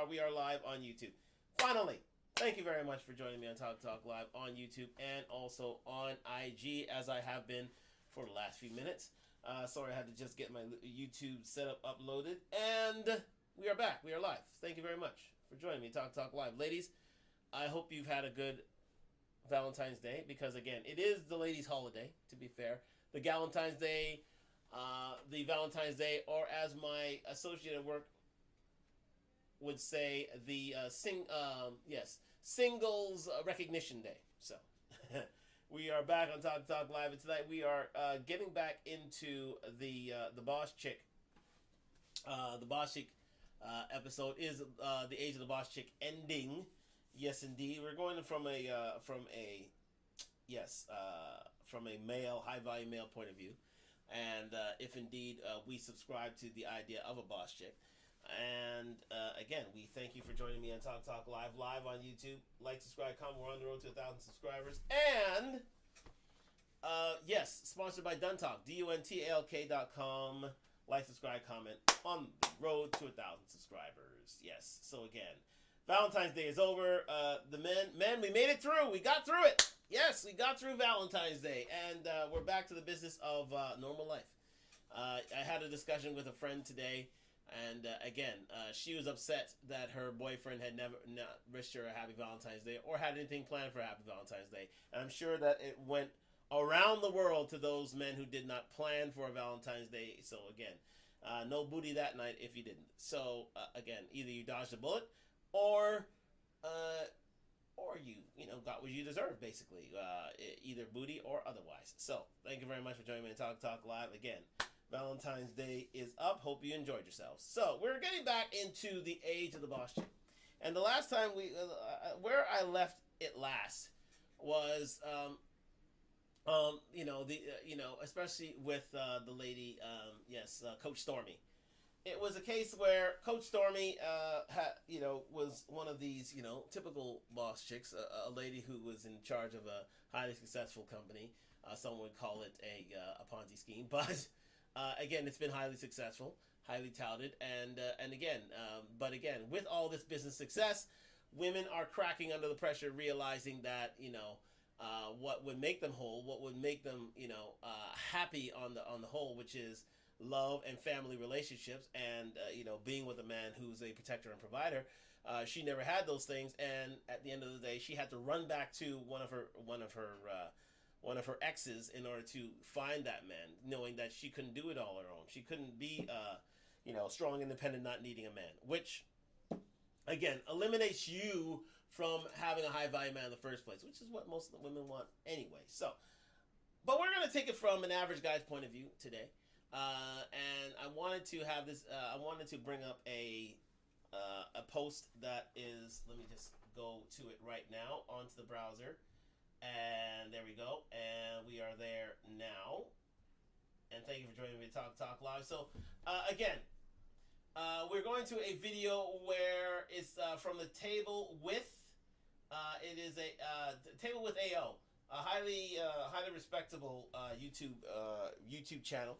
we are live on YouTube. Finally, thank you very much for joining me on Talk Talk Live on YouTube and also on IG, as I have been for the last few minutes. Sorry, I had to just get my YouTube setup uploaded, and we are back. We are live. Thank you very much for joining me, Talk Talk Live. Ladies, I hope you've had a good Valentine's Day, because again, it is the ladies' holiday, to be fair. The Galentine's Day, the Valentine's Day, or as my associate at work would say, the Singles Recognition Day. So we are back on Talk Talk Live, and tonight we are getting back into the Boss Chick. The Boss Chick episode is the Age of the Boss Chick ending. Yes, indeed. We're going from a male, high value male point of view, and if indeed we subscribe to the idea of a boss chick. And again, we thank you for joining me on Talk Talk Live on YouTube. Like, subscribe, comment. We're on the road to 1,000 subscribers. And yes, sponsored by Duntalk, DUNTALK.com. Like, subscribe, comment. On the road to 1,000 subscribers. Yes. So again, Valentine's Day is over. The men, we made it through. We got through it. Yes, we got through Valentine's Day, and we're back to the business of normal life. I had a discussion with a friend today, and again, she was upset that her boyfriend had not wished her a happy Valentine's Day or had anything planned for a happy Valentine's Day. And I'm sure that it went around the world to those men who did not plan for a Valentine's Day. So again, no booty that night if you didn't. So again, either you dodged a bullet, or you got what you deserve, basically, either booty or otherwise. So thank you very much for joining me on Talk Talk Live. Again, Valentine's Day is up. Hope you enjoyed yourselves. So we're getting back into the Age of the Boss Chick, and the last time where I left it last was especially with the lady, Coach Stormy. It was a case where Coach Stormy was one of these, typical boss chicks, a lady who was in charge of a highly successful company. Some would call it a Ponzi scheme, but again, it's been highly successful, highly touted, and again, with all this business success, women are cracking under the pressure, realizing that what would make them whole, what would make them happy on the whole, which is love and family relationships, and being with a man who's a protector and provider. She never had those things, and at the end of the day, she had to run back to one of her exes in order to find that man, knowing that she couldn't do it all on her own. She couldn't be strong, independent, not needing a man, which again eliminates you from having a high value man in the first place, which is what most women want anyway. So, but we're going to take it from an average guy's point of view today. And I wanted to have this. I wanted to bring up a post that is. Let me just go to it right now onto the browser, and there we go. And we are there now. And thank you for joining me to Talk Talk Live. So again, we're going to a video where it's from the Table with. It is a Table with AO, a highly respectable YouTube channel.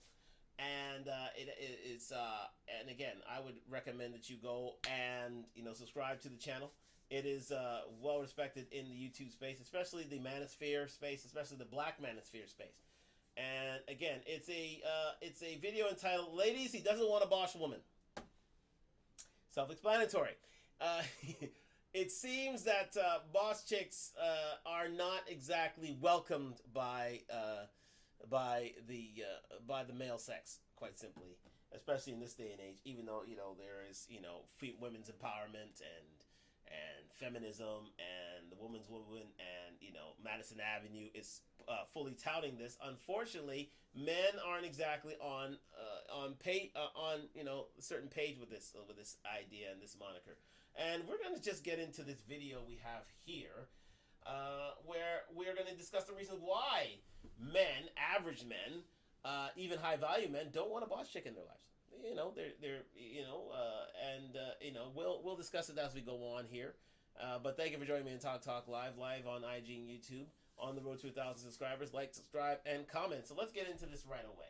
And it's and again, I would recommend that you go and subscribe to the channel. It is well respected in the YouTube space, especially the manosphere space, especially the black manosphere space. And again, it's a video entitled "Ladies, He Doesn't Want a Boss Woman." Self-explanatory. It seems that boss chicks are not exactly welcomed by the male sex, quite simply, especially in this day and age. Even though there is women's empowerment and feminism and the woman's woman, and Madison Avenue is fully touting this. Unfortunately, men aren't exactly on a certain page with this idea and this moniker. And we're going to just get into this video we have here, where we're going to discuss the reasons why men, average men, even high value men, don't want a boss chick in their lives. We'll discuss it as we go on here. But thank you for joining me in Talk Talk Live on IG and YouTube, on the road to 1,000 subscribers. Like, subscribe, and comment. So let's get into this right away.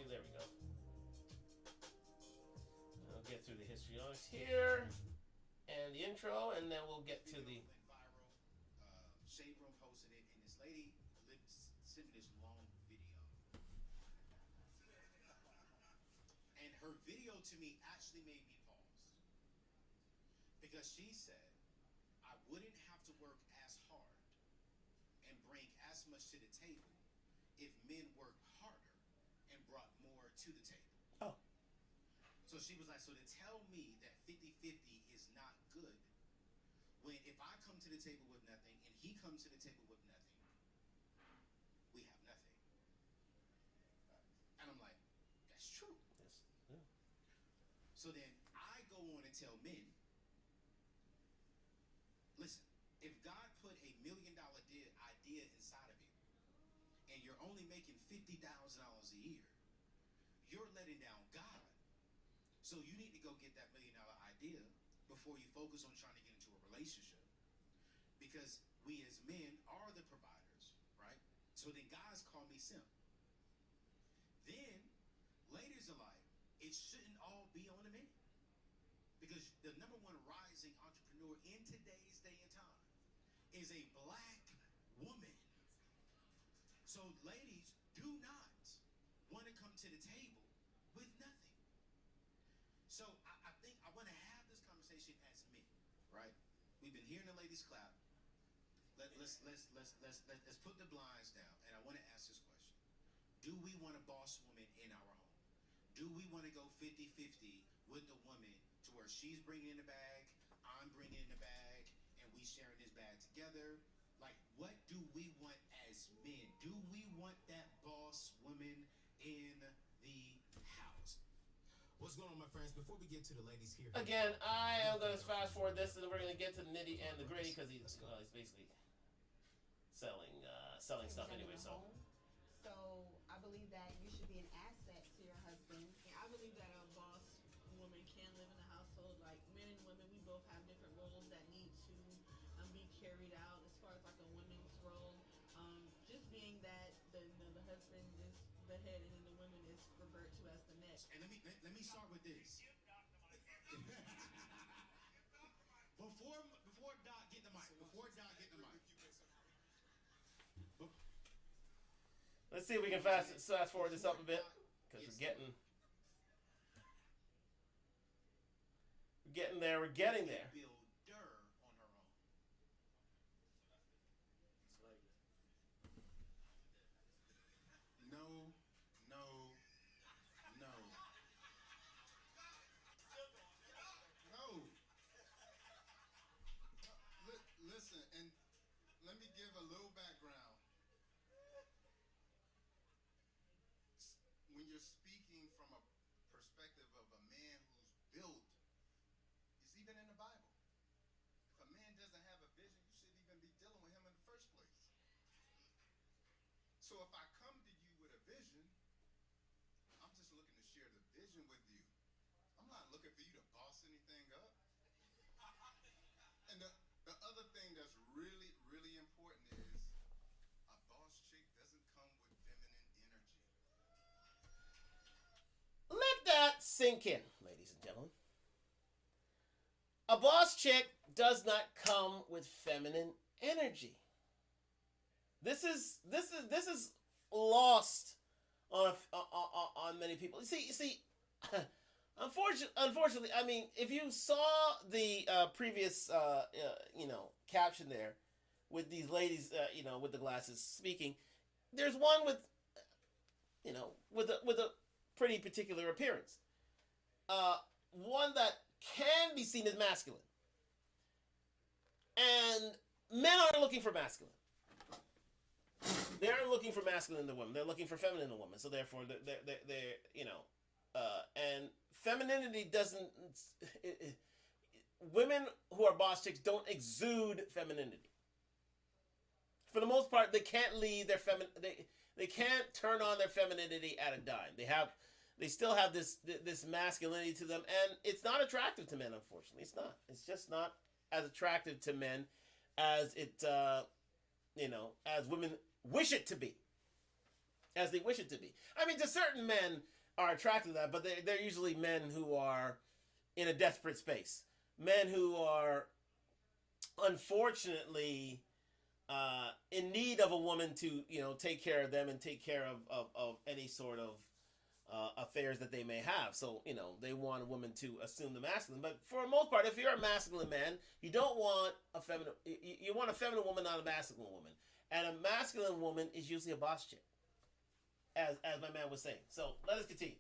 you. There we go. I'll get through the histrionics here and the intro, and then we'll get to the. Went viral. Shade Room posted it, and this lady sent me this long video. And her video to me actually made me pause. Because she said, I wouldn't have to work as hard and bring as much to the table if men worked harder and brought more to the table. Oh. So she was like, so to tell me that 50-50 is not good, when if I come to the table with nothing and he comes to the table with nothing, we have nothing. And I'm like, that's true. Yes. Yeah. So then I go on and tell men, listen, if God put $1 million idea inside of you and you're only making $50,000 a year, you're letting down God. So you need to go get that $1 million idea before you focus on trying to get into a relationship. Because we as men are the providers, right? So then guys call me simp. Then, ladies alike, it shouldn't all be on the men. Because the number one rising entrepreneur in today's day and time is a black woman. So ladies, do not want to come to the table with nothing. So I think I want to have this conversation as men, right? We've been hearing the ladies clap. Let's put the blinds down, and I want to ask this question: do we want a boss woman in our home? Do we want to go 50-50 with the woman to where she's bringing in the bag, I'm bringing in the bag, and we sharing this bag together? Like, what do we want as men? Do we want that boss woman in the house? What's going on, my friends? Before we get to the ladies here, Again, I am going to fast forward this, and we're going to get to the nitty and the gritty because he's basically selling stuff anyway. So I believe that you should be an asset to your husband. Yeah, I believe that a boss woman can live in a household. Like men and women, we both have different roles that need to be carried out. As far as like a woman's role, just being that the husband is the head and then the woman is referred to as the neck. And let me start with this. Before Doc get the mic. let's see if we can fast forward this up a bit because we're getting there. We're getting there. Build on her own. No. Listen, and let me give a little background. When you're speaking from a perspective of a man who's built, it's even in the Bible. If a man doesn't have a vision, you shouldn't even be dealing with him in the first place. So if I come to you with a vision, I'm just looking to share the vision with you. I'm not looking for you to boss anything up. And the other thing that's really, really important is a boss chick doesn't come with feminine energy. Let that sink in, ladies and gentlemen. A boss chick does not come with feminine energy. This is lost on many people. You see, unfortunately, I mean, if you saw the previous caption there with these ladies, with the glasses speaking, there's one with a pretty particular appearance. One that can be seen as masculine. And men aren't looking for masculine. They aren't looking for masculine in the woman. They're looking for feminine in the woman. So therefore, they're and femininity doesn't. Women who are boss chicks don't exude femininity. For the most part, they can't lead their They can't turn on their femininity at a dime. They still have this masculinity to them, and it's not attractive to men. Unfortunately, it's not. It's just not as attractive to men as it, as women wish it to be. as they wish it to be. I mean, to certain men are attracted to that, but they're usually men who are in a desperate space. Men who are unfortunately in need of a woman to take care of them and take care of any sort of affairs that they may have. So they want a woman to assume the masculine. But for the most part, if you're a masculine man, you don't want a feminine. You want a feminine woman, not a masculine woman. And a masculine woman is usually a boss chick, as my man was saying. So let us continue.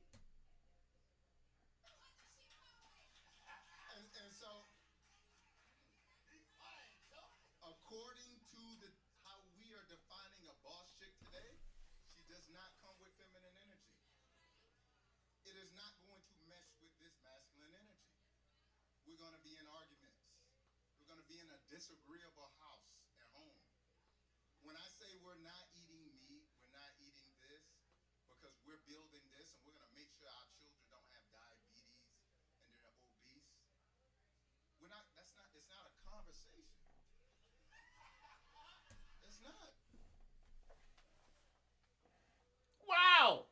And so, according to how we are defining a boss chick today, she does not come with feminine energy. It is not going to mesh with this masculine energy. We're going to be in arguments. We're going to be in a disagreeable house at home. When I say we're not eating meat, we're not eating this, because we're building this and we're going to make sure our children don't have diabetes and they're obese. It's not a conversation. It's not. Wow.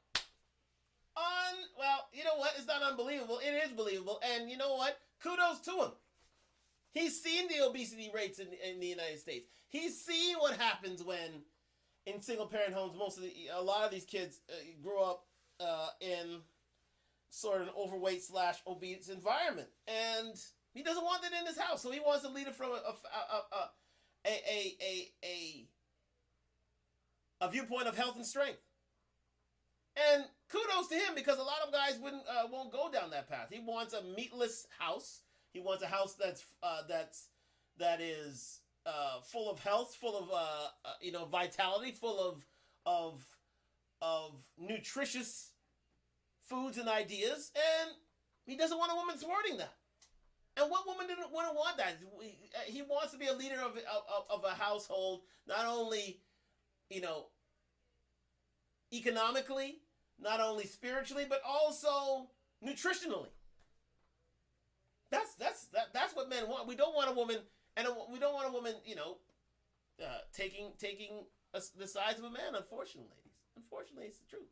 Well, you know what? It's not unbelievable. It is believable. And you know what? Kudos to him. He's seen the obesity rates in the United States. He's seen what happens when, in single-parent homes, a lot of these kids grow up in sort of an overweight / obese environment, and he doesn't want that in his house. So he wants to lead it from a viewpoint of health and strength. And kudos to him, because a lot of guys won't go down that path. He wants a meatless house. He wants a house that is full of health, full of vitality, full of nutritious foods and ideas, and he doesn't want a woman thwarting that. And what woman wouldn't want that? He wants to be a leader of a household, not only economically, not only spiritually, but also nutritionally. That's what men want. We don't want a woman, and we don't want a woman, taking the size of a man. Unfortunately, ladies. Unfortunately, it's the truth.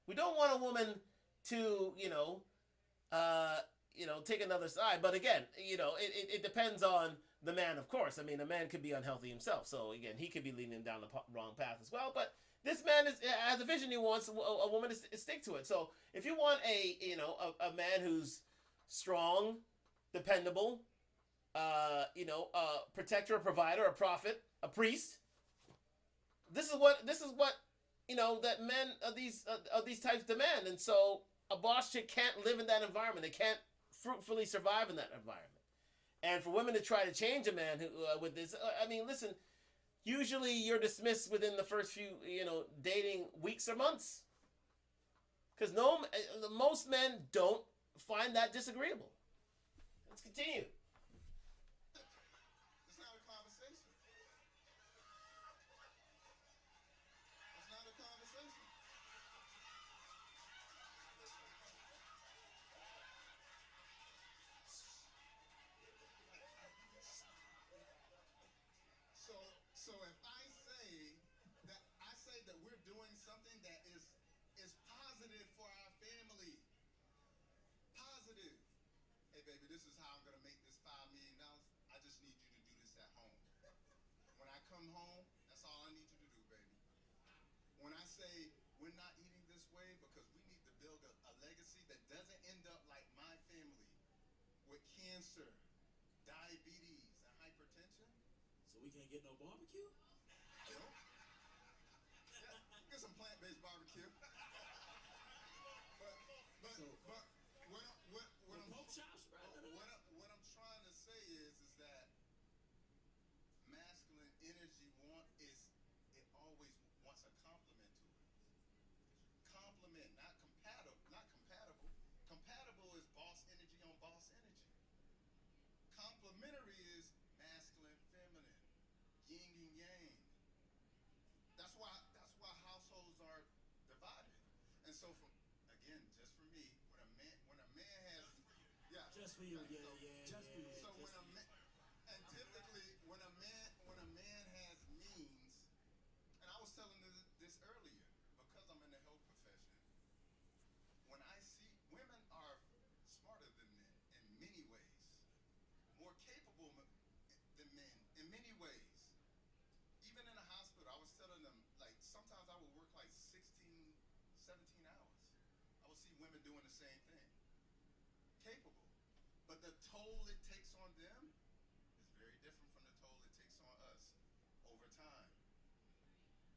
We don't want a woman to, take another side. But again, it depends on the man, of course. I mean, a man could be unhealthy himself, so again, he could be leading down the wrong path as well. But this man has a vision. He wants a woman to stick to it. So if you want a man who's strong, dependable, a protector, a provider, a prophet, a priest, this is what that men of these types demand. And so a boss chick can't live in that environment. They can't fruitfully survive in that environment. And for women to try to change a man with this, I mean, listen, usually you're dismissed within the first few, dating weeks or months. Because most men don't find that disagreeable. Let's continue. It's not a conversation. It's not a conversation. So if I say that we're doing something that is positive for our family. Positive. Hey baby, this is how I'm gonna make this $5 million. I just need you to do this at home. When I come home, that's all I need you to do, baby. When I say we're not eating this way because we need to build a legacy that doesn't end up like my family with cancer, diabetes, and hypertension. So we can't get no barbecue? No. Yeah, get some plant-based barbecue. but what I'm pork chops, right? What I'm trying to say is that masculine energy always wants a compliment to it. Compliment, not compatible. Compatible is boss energy on boss energy. Complementary is masculine, feminine, yin and yang. That's why households are divided. And so just for me, when a man has Just for you, yeah. Just for you. So and typically when a man has means, and I was telling this earlier, 17 hours. I will see women doing the same thing. Capable. But the toll it takes on them is very different from the toll it takes on us over time.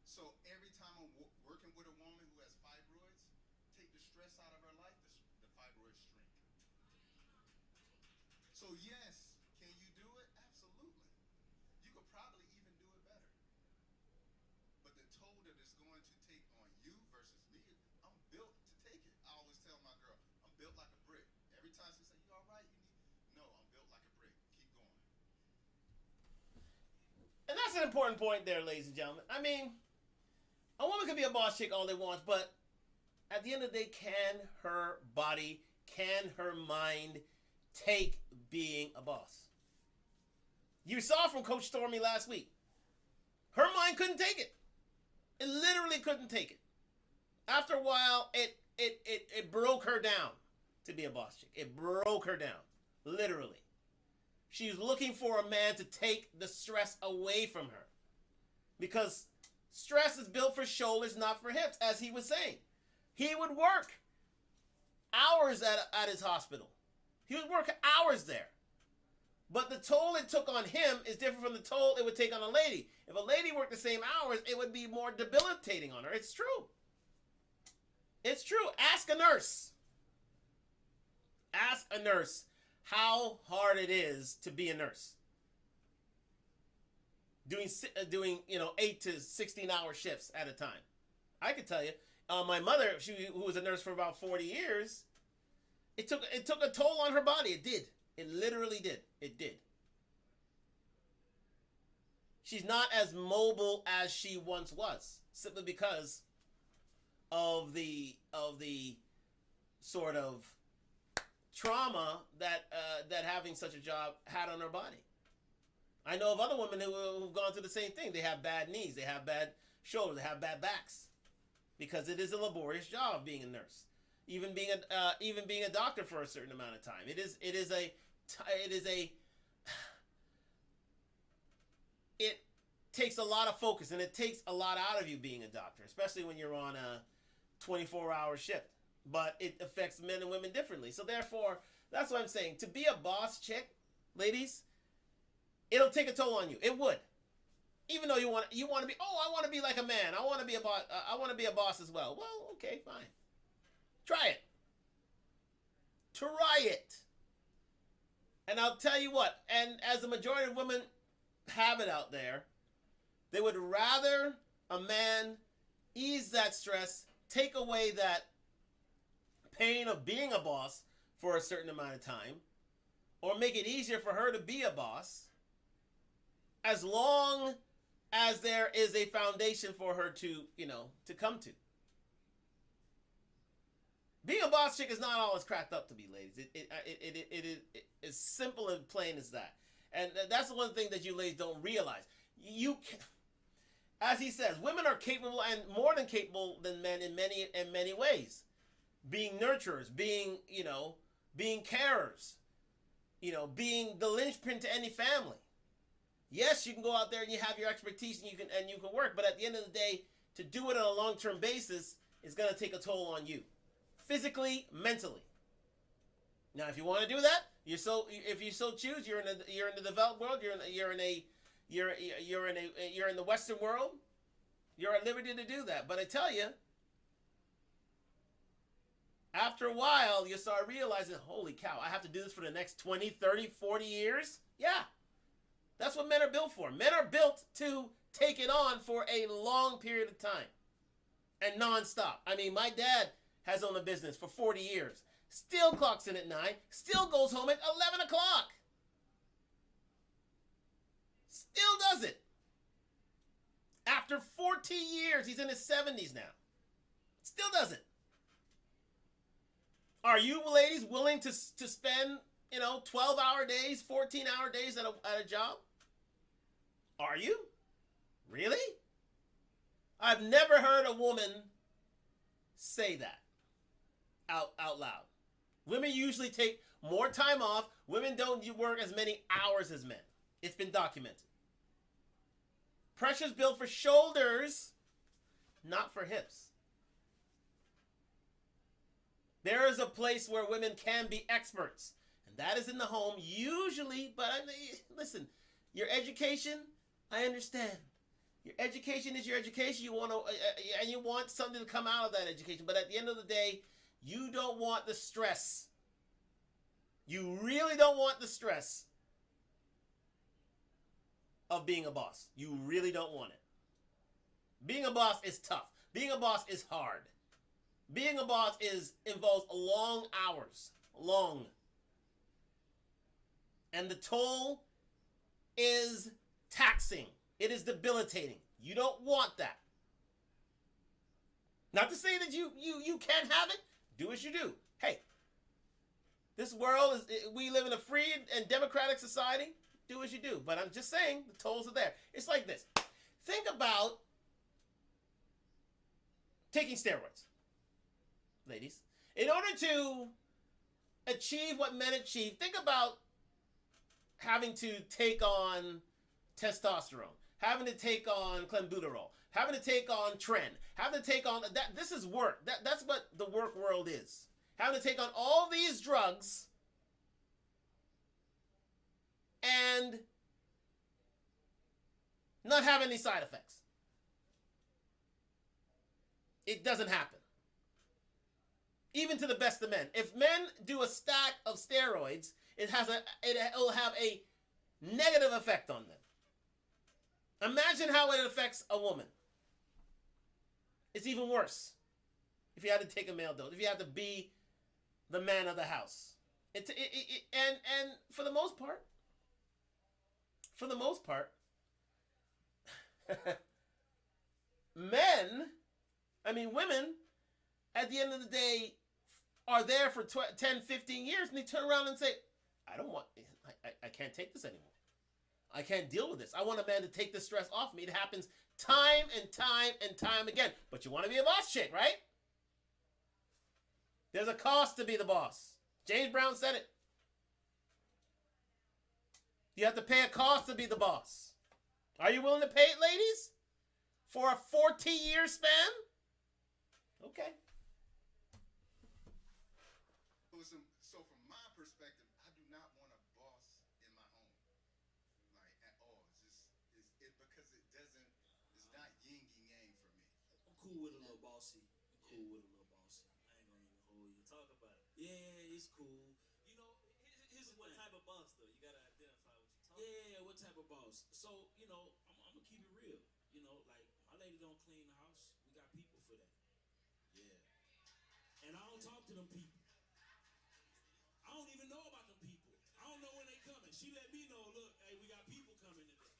So every time I'm working with a woman who has fibroids, take the stress out of her life, the fibroids shrink. So yes, can you do it? Absolutely. You could probably even do it better. But the toll that it's going to take on you versus me, I'm built to take it. I always tell my girl, I'm built like a brick. Every time she says, "You all right? You need?" No, I'm built like a brick. Keep going. And that's an important point there, ladies and gentlemen. I mean, a woman could be a boss chick all they want, but at the end of the day, can her body, can her mind take being a boss? You saw from Coach Stormy last week. Her mind couldn't take it. It literally couldn't take it. After a while, it broke her down to be a boss chick. It broke her down. Literally. She's looking for a man to take the stress away from her. Because stress is built for shoulders, not for hips, as he was saying. He would work hours at his hospital. He would work hours there. But the toll it took on him is different from the toll it would take on a lady. If a lady worked the same hours, it would be more debilitating on her. It's true. It's true. Ask a nurse. Ask a nurse how hard it is to be a nurse. Doing 8 to 16-hour shifts at a time. I could tell you, my mother, who was a nurse for about 40 years, it took a toll on her body. It did. It literally did. It did. She's not as mobile as she once was, simply because of the sort of trauma that having such a job had on her body. I know of other women who've gone through the same thing. They have bad knees, they have bad shoulders, they have bad backs, because it is a laborious job being a nurse. Even being a doctor for a certain amount of time, it takes a lot of focus, and it takes a lot out of you being a doctor, especially when you're on a 24-hour shift. But it affects men and women differently. So therefore, that's what I'm saying. To be a boss chick, ladies, it'll take a toll on you. It would. Even though you want to be, I want to be like a man. I want to be a boss. I want to be a boss as well. Well, okay, fine. Try it. Try it. And I'll tell you what, and as the majority of women have it out there, they would rather a man ease that stress, take away that pain of being a boss for a certain amount of time, or make it easier for her to be a boss, as long as there is a foundation for her to come to. Being a boss chick is not all it's cracked up to be, ladies. It is as simple and plain as that. And that's the one thing that you ladies don't realize. You can, as he says, women are capable, and more than capable than men in many ways. Being nurturers, being carers, being the linchpin to any family. Yes, you can go out there and you have your expertise and you can work, but at the end of the day, to do it on a long-term basis is going to take a toll on you. Physically, mentally. Now, if you want to do that, if you so choose, you're in the developed world. You're in the Western world. You're at liberty to do that. But I tell you, after a while, you start realizing, holy cow, I have to do this for the next 20, 30, 40 years. Yeah, that's what men are built for. Men are built to take it on for a long period of time and nonstop. I mean, my dad has owned a business for 40 years. Still clocks in at 9. Still goes home at 11 o'clock. Still does it. After 40 years, he's in his 70s now. Still does it. Are you ladies willing to spend, 12-hour days, 14-hour days at a job? Are you? Really? I've never heard a woman say that out loud. Women usually take more time off. Women don't work as many hours as men. It's been documented. Pressure's built for shoulders, not for hips. There is a place where women can be experts, and that is in the home usually. But listen, your education, I understand. Your education is your education. You want to, and you want something to come out of that education. But at the end of the day, you don't want the stress. You really don't want the stress of being a boss. You really don't want it. Being a boss is tough. Being a boss is hard. Being a boss involves long hours. Long. And the toll is taxing. It is debilitating. You don't want that. Not to say that you can't have it. Do as you do. Hey, this world we live in a free and democratic society. Do as you do. But I'm just saying the tolls are there. It's like this. Think about taking steroids, ladies. In order to achieve what men achieve, think about having to take on testosterone, having to take on clenbuterol, having to take on tren, having to take on that. This is work. That's what the work world is. Having to take on all these drugs and not have any side effects. It doesn't happen. Even to the best of men. If men do a stack of steroids, it'll have a negative effect on them. Imagine how it affects a woman. It's even worse. If you had to take a male dose, if you had to be the man of the house. And for the most part, women, at the end of the day, are there for 10, 15 years, and they turn around and say, I can't take this anymore. I can't deal with this. I want a man to take the stress off me. It happens time and time and time again. But you want to be a boss chick, right? There's a cost to be the boss. James Brown said it. You have to pay a cost to be the boss. Are you willing to pay it, ladies? For a 40-year span? Okay. So from my perspective, I do not want a boss in my home, like at all. Because it's not yin and yang for me. I'm cool with a little bossy. I ain't gonna even hold you. Talk about it. Yeah, it's cool. You know, here's the What thing. type of boss though? You gotta identify what you're talking Yeah, what type of boss? So, you know, I'm gonna keep it real. You know, like my lady don't clean the house. We got people for that. Yeah. And I don't talk to them people. I don't even know about them people. I don't know when they coming. She let me know, look, hey, we got people coming today.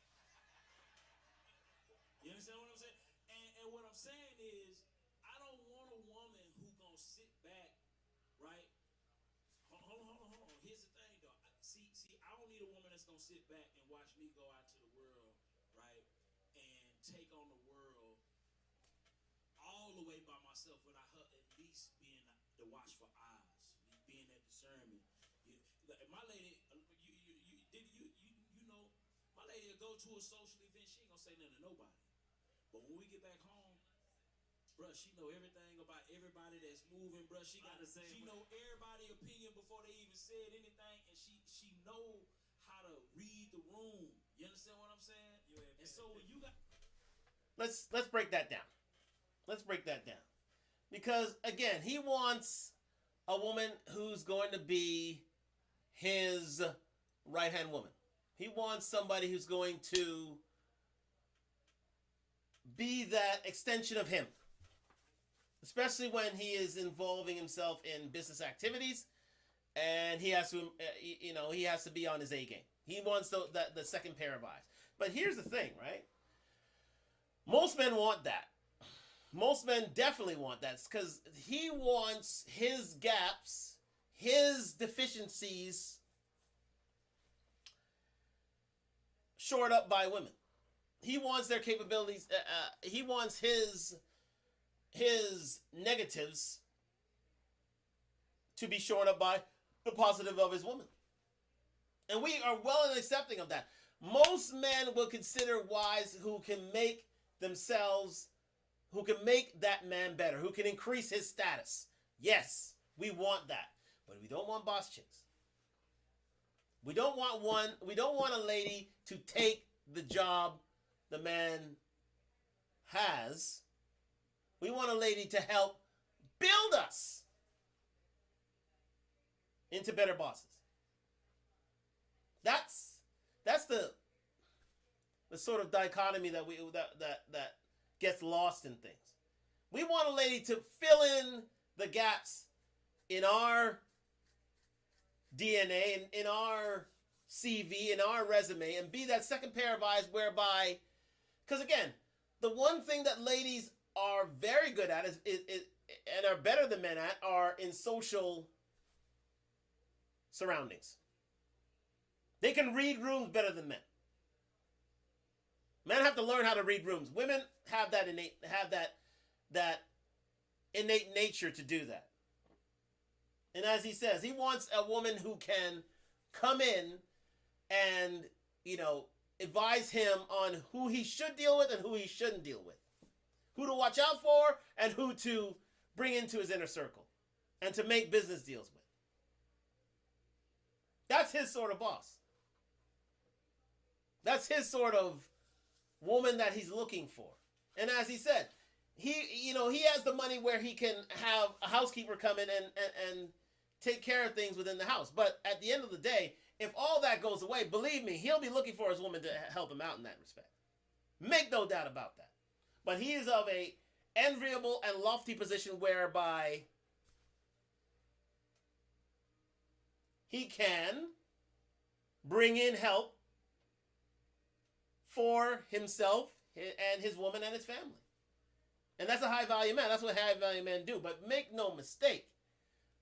You understand what I'm saying? And what I'm saying is, I don't want a woman who gonna sit back, right? Hold on. Here's the thing, though. See, I don't need a woman that's gonna sit back and watch me go out to the world, right, and take on the world all the way by myself without her at least being the watchful eyes, being that discernment. My lady, you know, my lady will go to a social event. She ain't gonna say nothing to nobody. But when we get back home, bruh, she know everything about everybody that's moving, bruh. She know everybody's opinion before they even said anything, and she know how to read the room. You understand what I'm saying? And so when you got Let's break that down. Let's break that down. Because again, he wants a woman who's going to be his right-hand woman. He wants somebody who's going to be that extension of him. Especially when he is involving himself in business activities and he has to, he has to be on his A game. He wants the second pair of eyes. But here's the thing, right? Most men want that. Most men definitely want that because he wants his gaps, his deficiencies shored up by women. He wants their capabilities. He wants his negatives to be shored up by the positive of his woman. And we are well and accepting of that. Most men will consider wives who can make themselves, who can make that man better, who can increase his status. Yes, We want that. But we don't want boss chicks. We don't want a lady to take the job the man has. We want a lady to help build us into better bosses. That's the sort of dichotomy that gets lost in things. We want a lady to fill in the gaps in our DNA, in our CV, in our resume, and be that second pair of eyes whereby, because again, the one thing that ladies are very good at is and are better than men at are in social surroundings. They can read rooms better than men. Men have to learn how to read rooms. Women have that innate nature to do that. And as he says, he wants a woman who can come in and, advise him on who he should deal with and who he shouldn't deal with. Who to watch out for and who to bring into his inner circle and to make business deals with. That's his sort of boss. That's his sort of woman that he's looking for. And as he said, he has the money where he can have a housekeeper come in and take care of things within the house. But at the end of the day, if all that goes away, believe me, he'll be looking for his woman to help him out in that respect. Make no doubt about that. But he is of a enviable and lofty position whereby he can bring in help for himself and his woman and his family. And that's a high value man. That's what high value men do. But make no mistake,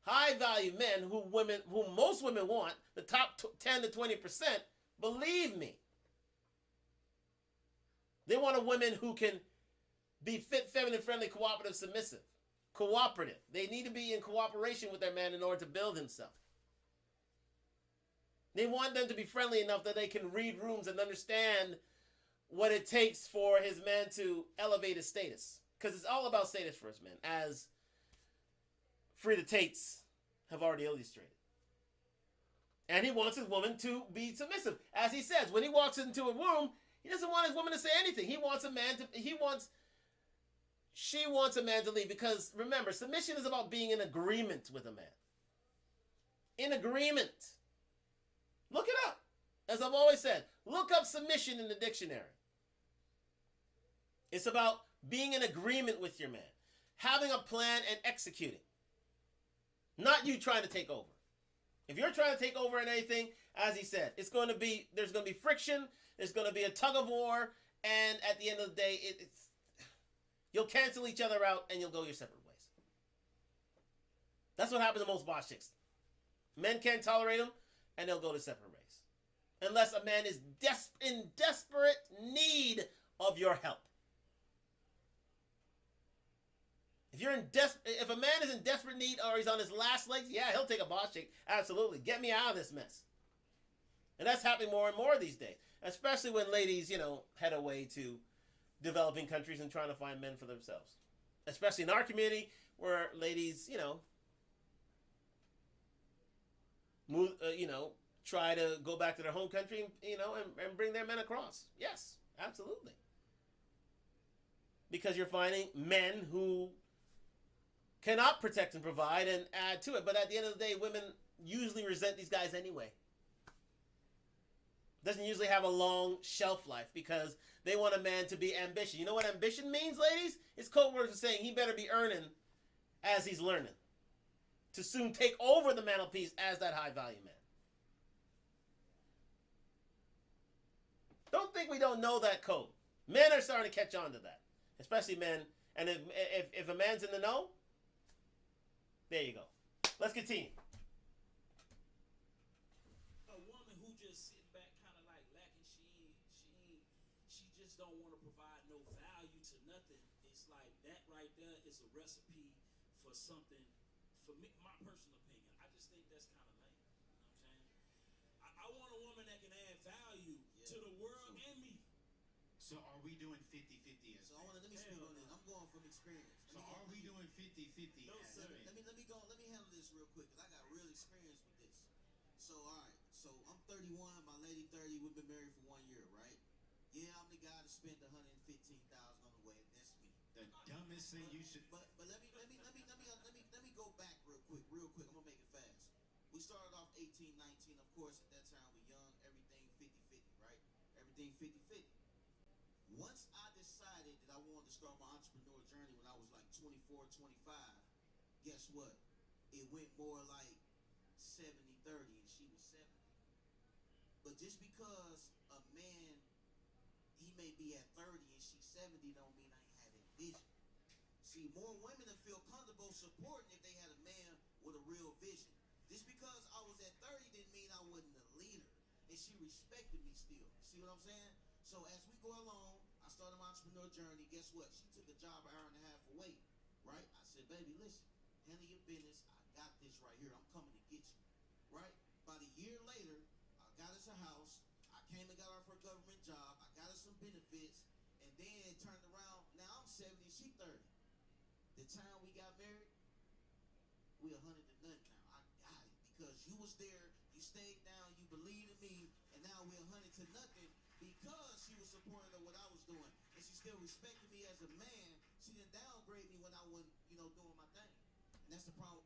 high value men who most women want, the top 10 to 20%, believe me, they want a woman who can be fit, feminine, friendly, cooperative, submissive. Cooperative. They need to be in cooperation with their man in order to build himself. They want them to be friendly enough that they can read rooms and understand what it takes for his man to elevate his status. Because it's all about status for his men, as Frida Tates have already illustrated. And he wants his woman to be submissive. As he says, when he walks into a room, he doesn't want his woman to say anything. She wants a man to lead, because remember, submission is about being in agreement with a man. In agreement. Look it up. As I've always said, look up submission in the dictionary. It's about being in agreement with your man, having a plan and executing. Not you trying to take over. If you're trying to take over in anything, as he said, there's going to be friction, there's going to be a tug of war, and at the end of the day, you'll cancel each other out and you'll go your separate ways. That's what happens to most boss chicks. Men can't tolerate them, and they'll go to separate ways. Unless a man is in desperate need of your help. If a man is in desperate need or he's on his last legs, yeah, he'll take a boss chick. Absolutely. Get me out of this mess. And that's happening more and more these days. Especially when ladies, head away to developing countries and trying to find men for themselves. Especially in our community where ladies, move, try to go back to their home country, and bring their men across. Yes, absolutely. Because you're finding men who cannot protect and provide and add to it. But at the end of the day, women usually resent these guys anyway. Doesn't usually have a long shelf life because they want a man to be ambitious. You know what ambition means, ladies? It's code word for saying he better be earning as he's learning, to soon take over the mantelpiece as that high value man. Don't think we don't know that code. Men are starting to catch on to that, especially men. And if a man's in the know, there you go. Let's continue. A woman who just sitting back kind of like lacking, she just don't want to provide no value to nothing. It's like that right there is a recipe for something, for me, my personal opinion. I just think that's kind of lame. You know what I'm saying? I want a woman that can add value to the world and me. So are we doing 50-50 as well? let me speak on this. I'm going from experience. So are we doing 50-50? No, sir. Let me handle this real quick because I got real experience with this. So all right, so I'm 31, my lady 30. We've been married for 1 year, right? Yeah, I'm the guy that spent $115,000 on the wedding. That's me. The dumbest thing you should. But let me go back real quick. I'm gonna make it fast. We started off 18, 19. Of course, at that time we're young. Everything 50-50, right? Everything 50-50. Once I decided that I wanted to start my entrepreneur journey when I was like 24, 25, guess what? It went more like 70-30 and she was 70. But just because a man, he may be at 30 and she's 70 don't mean I ain't had that vision. See, more women would feel comfortable supporting if they had a man with a real vision. Just because I was at 30 didn't mean I wasn't a leader. And she respected me still. See what I'm saying? So as we go along, I started my entrepreneur journey. Guess what? She took a job an hour and a half away, right? I said, baby, listen, handle your business. I got this right here. I'm coming to get you, right? About a year later, I got us a house. I came and got her for a government job. I got her some benefits. And then it turned around. Now I'm 70, she 30. The time we got married, we 100 to nothing now. I got it because you was there, you stayed down, you believed in me, and now we're 100 to nothing because she was supportive of what I was doing. And she still respected me as a man. She didn't downgrade me when I wasn't, doing my thing. And that's the problem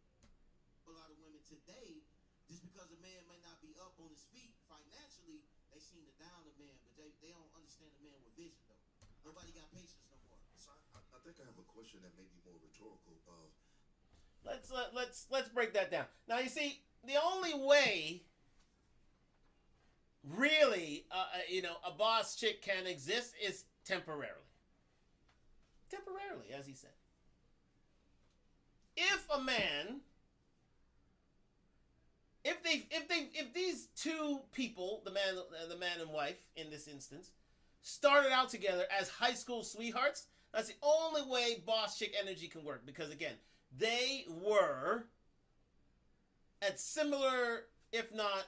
with a lot of women today. Just because a man may not be up on his feet financially, they seem to down a man, but they don't understand a man with vision though. Nobody got patience no more. So I think I have a question that may be more rhetorical. Let's break that down. Now you see, the only way really a boss chick can exist is temporarily. Temporarily, as he said. If a man, if these two people, the man and wife in this instance, started out together as high school sweethearts, that's the only way boss chick energy can work. Because again, they were at similar, if not,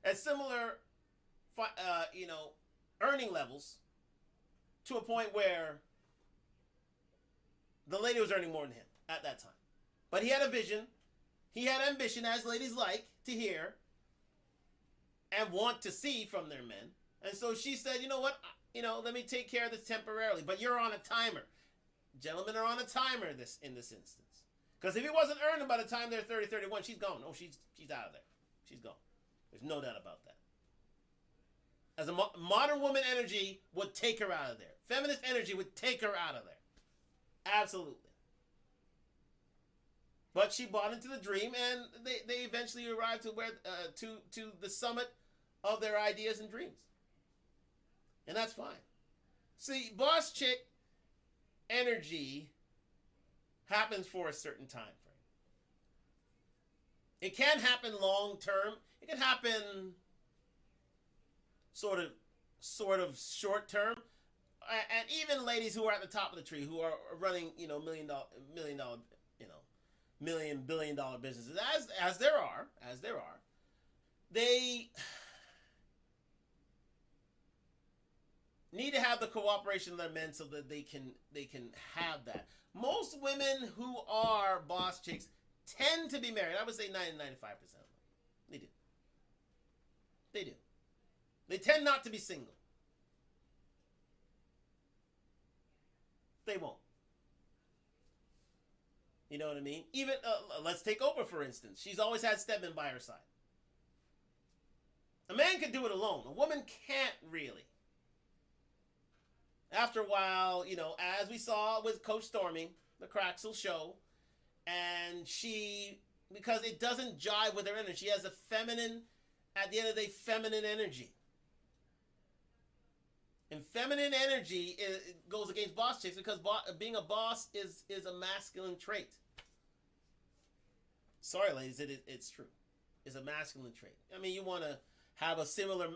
at similar, earning levels, to a point where the lady was earning more than him at that time. But he had a vision. He had ambition, as ladies like to hear and want to see from their men. And so she said, you know what? Let me take care of this temporarily. But you're on a timer. Gentlemen are on a timer in this instance. Because if he wasn't earning by the time they're 30, 31, she's gone. Oh, she's out of there. She's gone. There's no doubt about that. As a modern woman energy would take her out of there. Feminist energy would take her out of there. Absolutely. But she bought into the dream, and they eventually arrived to where to the summit of their ideas and dreams. And that's fine. See, boss chick energy happens for a certain time frame. It can happen long term. It can happen sort of short term. And even ladies who are at the top of the tree, who are running, $1 billion businesses, as there are, they need to have the cooperation of their men so that they can have that. Most women who are boss chicks tend to be married. I would say 90-95% of them. They do. They do. They tend not to be single. They won't. You know what I mean? Even, let's take Oprah, for instance. She's always had Stedman by her side. A man can do it alone. A woman can't really. After a while, as we saw with Coach Stormy, the cracks will show. And because it doesn't jive with her energy. She has a feminine, at the end of the day, feminine energy. And feminine energy goes against boss chicks because being a boss is a masculine trait. Sorry, ladies, it's true. It's a masculine trait. I mean, you want to have a similar,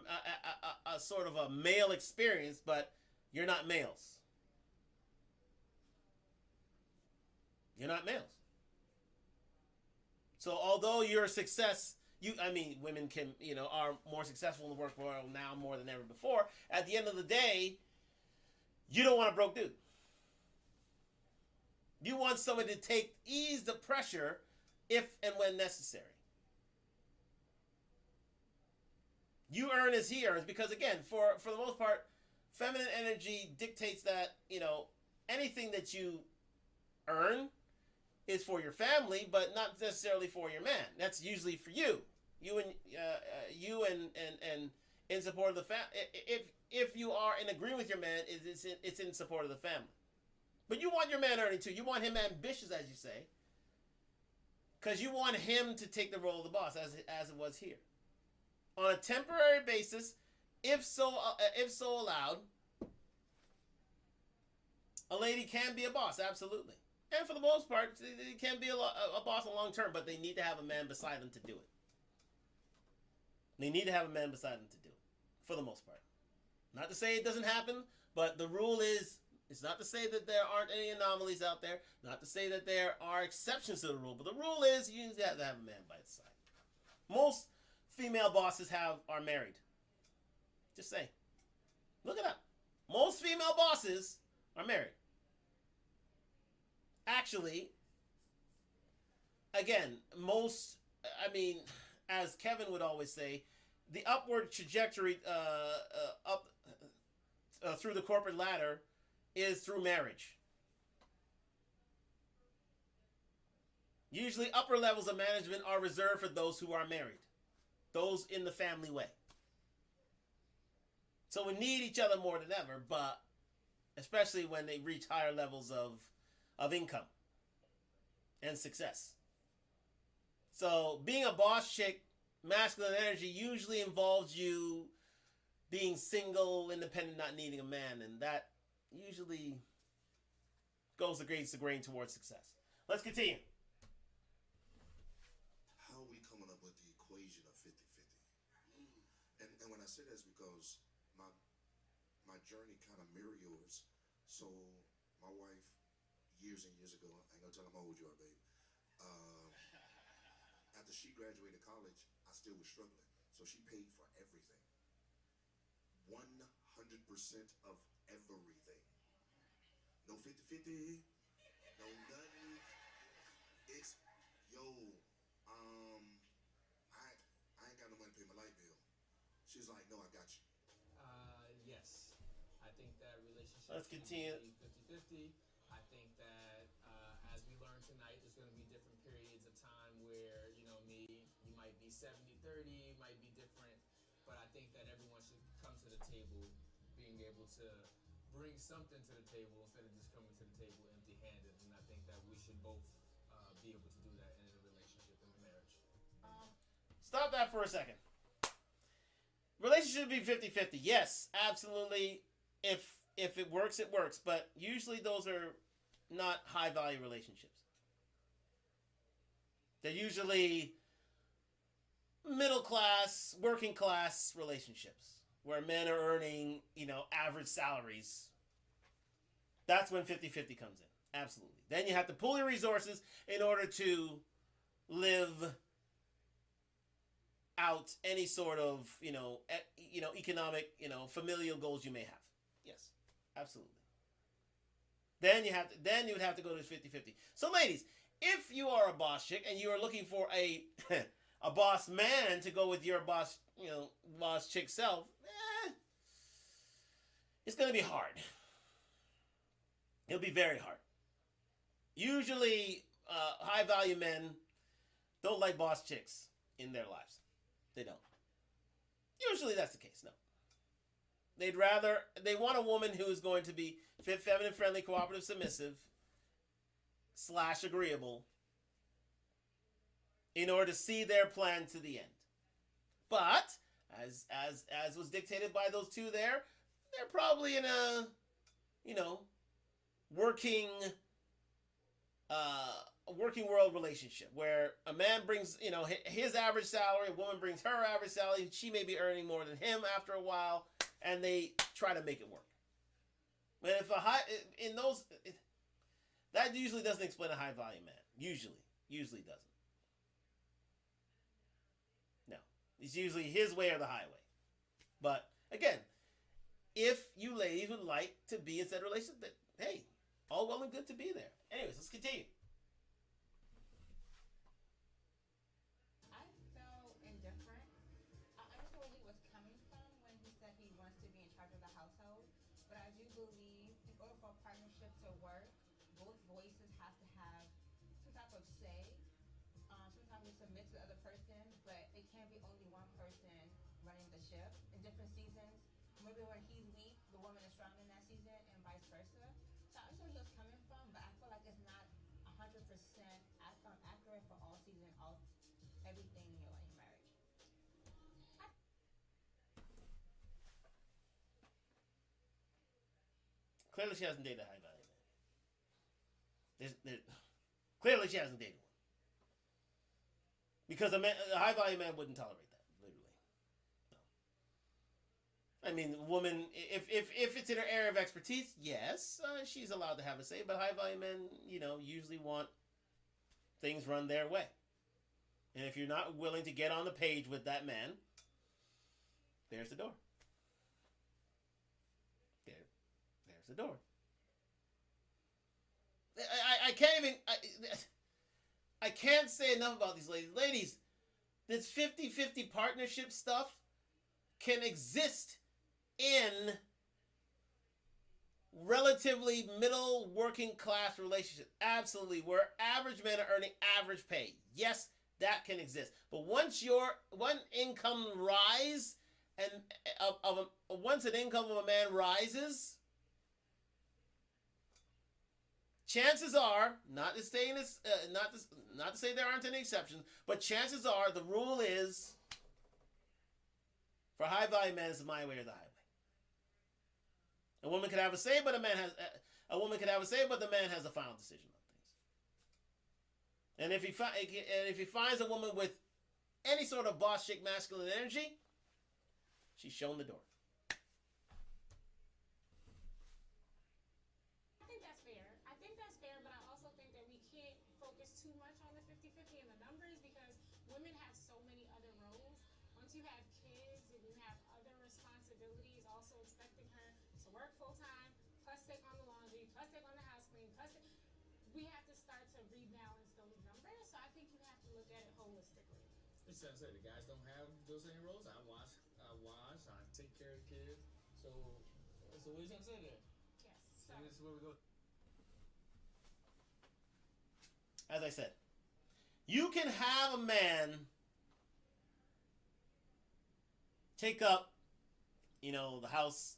a sort of a male experience, but you're not males. You're not males. So although you're a success, women can, are more successful in the work world now more than ever before. At the end of the day, You don't want a broke dude. You want somebody to ease the pressure if and when necessary. You earn as he earns because, again, for the most part, feminine energy dictates that, anything that you earn is for your family, but not necessarily for your man. That's usually for you. You and in support of the family. If you are in agreement with your man, it's in support of the family. But you want your man earning too. You want him ambitious, as you say, because you want him to take the role of the boss, as it was here, on a temporary basis, if so allowed. A lady can be a boss, absolutely, and for the most part, it can be a boss in the long term. But they need to have a man beside them to do it. They need to have a man beside them to do it, for the most part. Not to say it doesn't happen, but the rule is. It's not to say that there aren't any anomalies out there. Not to say that there are exceptions to the rule. But the rule is you usually have to have a man by his side. Most female bosses are married. Just say. Look it up. Most female bosses are married. Actually, again, as Kevin would always say, the upward trajectory up through the corporate ladder is through marriage. Usually upper levels of management are reserved for those who are married. Those in the family way. So we need each other more than ever, but especially when they reach higher levels of income and success. So being a boss chick, masculine energy usually involves you being single, independent, not needing a man, and that usually goes against the grain towards success. Let's continue. How are we coming up with the equation of 50-50? And when I say that is because my journey kind of mirror yours. So my wife, years and years ago, I ain't gonna tell them how old you are, babe. After she graduated college, I still was struggling. So she paid for everything. 100% of everything. No 50-50, no nothing. It's, I ain't got no money to pay my light bill. She's like, no, I got you. Yes. I think that relationship Let's continue. Can be 50-50. I think that as we learned tonight, there's going to be different periods of time where, you might be 70-30, might be different. But I think that everyone should come to the table being able to bring something to the table instead of just coming to the table empty-handed. And I think that we should both be able to do that in a relationship, in a marriage. Stop that for a second. Relationship should be 50-50. Yes, absolutely. If it works, it works. But usually those are not high-value relationships. They're usually middle-class, working-class relationships where men are earning, average salaries. That's when 50-50 comes in. Absolutely. Then you have to pool your resources in order to live out any sort of, economic, familial goals you may have. Yes, absolutely. Then you would have to go to 50-50. So ladies, if you are a boss chick and you are looking for a a boss man to go with your boss chick self, it's going to be hard. It'll be very hard. Usually, high-value men don't like boss chicks in their lives. They don't. Usually that's the case, no. They want a woman who is going to be fit, feminine, friendly, cooperative, submissive, / agreeable in order to see their plan to the end. But, as was dictated by those two there, they're probably in a, working world relationship where a man brings, his average salary, a woman brings her average salary, she may be earning more than him after a while, and they try to make it work. But that usually doesn't explain a high value man. Usually doesn't. No, it's usually his way or the highway. But again, if you ladies would like to be in said relationship, that, hey, all well and good to be there. Anyways, let's continue. I felt indifferent. I understand where he was coming from when he said he wants to be in charge of the household, but I do believe in order for a partnership to work, both voices have to have some type of say. Sometimes we submit to the other person, but it can't be only one person running the ship. In different seasons, maybe when he's weak, the woman is strong in that season, and vice versa. So I understand where he was coming from, but I feel like it's not 100% accurate for all season, all everything in your marriage. Clearly, she hasn't dated a high value man. Clearly, she hasn't dated one. Because a high value man wouldn't tolerate that, literally. No. I mean, woman, if it's in her area of expertise, yes, she's allowed to have a say. But high value men, usually want things run their way. And if you're not willing to get on the page with that man, there's the door. There's the door. I can't even. I can't say enough about these ladies. Ladies, this 50-50 partnership stuff can exist in relatively middle working class relationships. Absolutely. Where average men are earning average pay. Yes, that can exist. But once one income rise and once an income of a man rises, chances are, not to say there aren't any exceptions, but chances are the rule is for high value men it's my way or the highway. A woman could have a say, but the man has the final decision on things. And if he finds a woman with any sort of boss chick masculine energy, she's shown the door. Too much on the 50-50 and the numbers because women have so many other roles. Once you have kids and you have other responsibilities, also expecting her to work full-time, plus take on the laundry, plus take on the house clean, we have to start to rebalance those numbers. So I think you have to look at it holistically. It's I said, the guys don't have those same roles. I wash, I take care of the kids. So what are you trying to say there? Yes. So this is where we go. As I said, you can have a man take up, the house,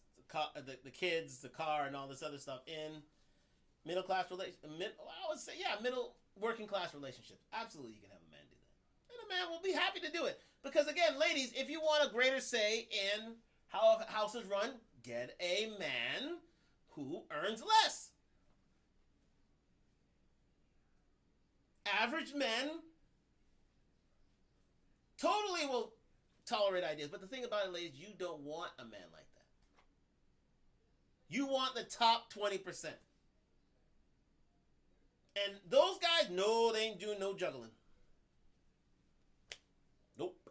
the kids, the car, and all this other stuff in middle working class relationships. Absolutely, you can have a man do that, and a man will be happy to do it. Because again, ladies, if you want a greater say in how a house is run, get a man who earns less. Average men totally will tolerate ideas. But the thing about it, ladies, you don't want a man like that. You want the top 20%. And those guys, no, they ain't doing no juggling. Nope.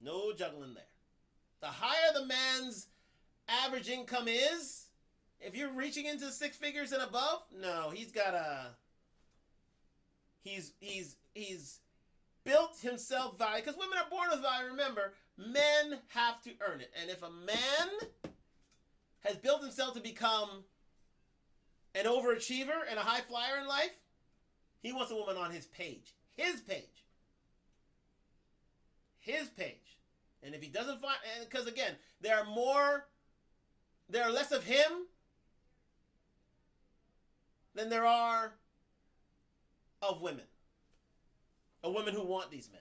No juggling there. The higher the man's average income is, if you're reaching into six figures and above, no, he's got a... He's built himself value, because women are born with value. Remember, men have to earn it. And if a man has built himself to become an overachiever and a high flyer in life, he wants a woman on his page. His page. And if he doesn't find, because again, there are less of him than there are of women. Of women who want these men.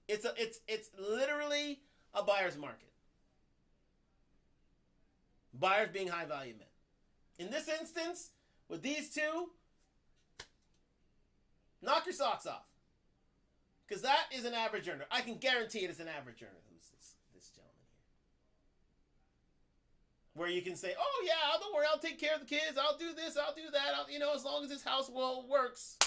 It's literally a buyer's market. Buyers being high value men. In this instance, with these two, knock your socks off. Because that is an average earner. I can guarantee it is an average earner. Who's this gentleman here? Where you can say, oh yeah, don't worry, I'll take care of the kids, I'll do this, I'll do that, as long as this house works,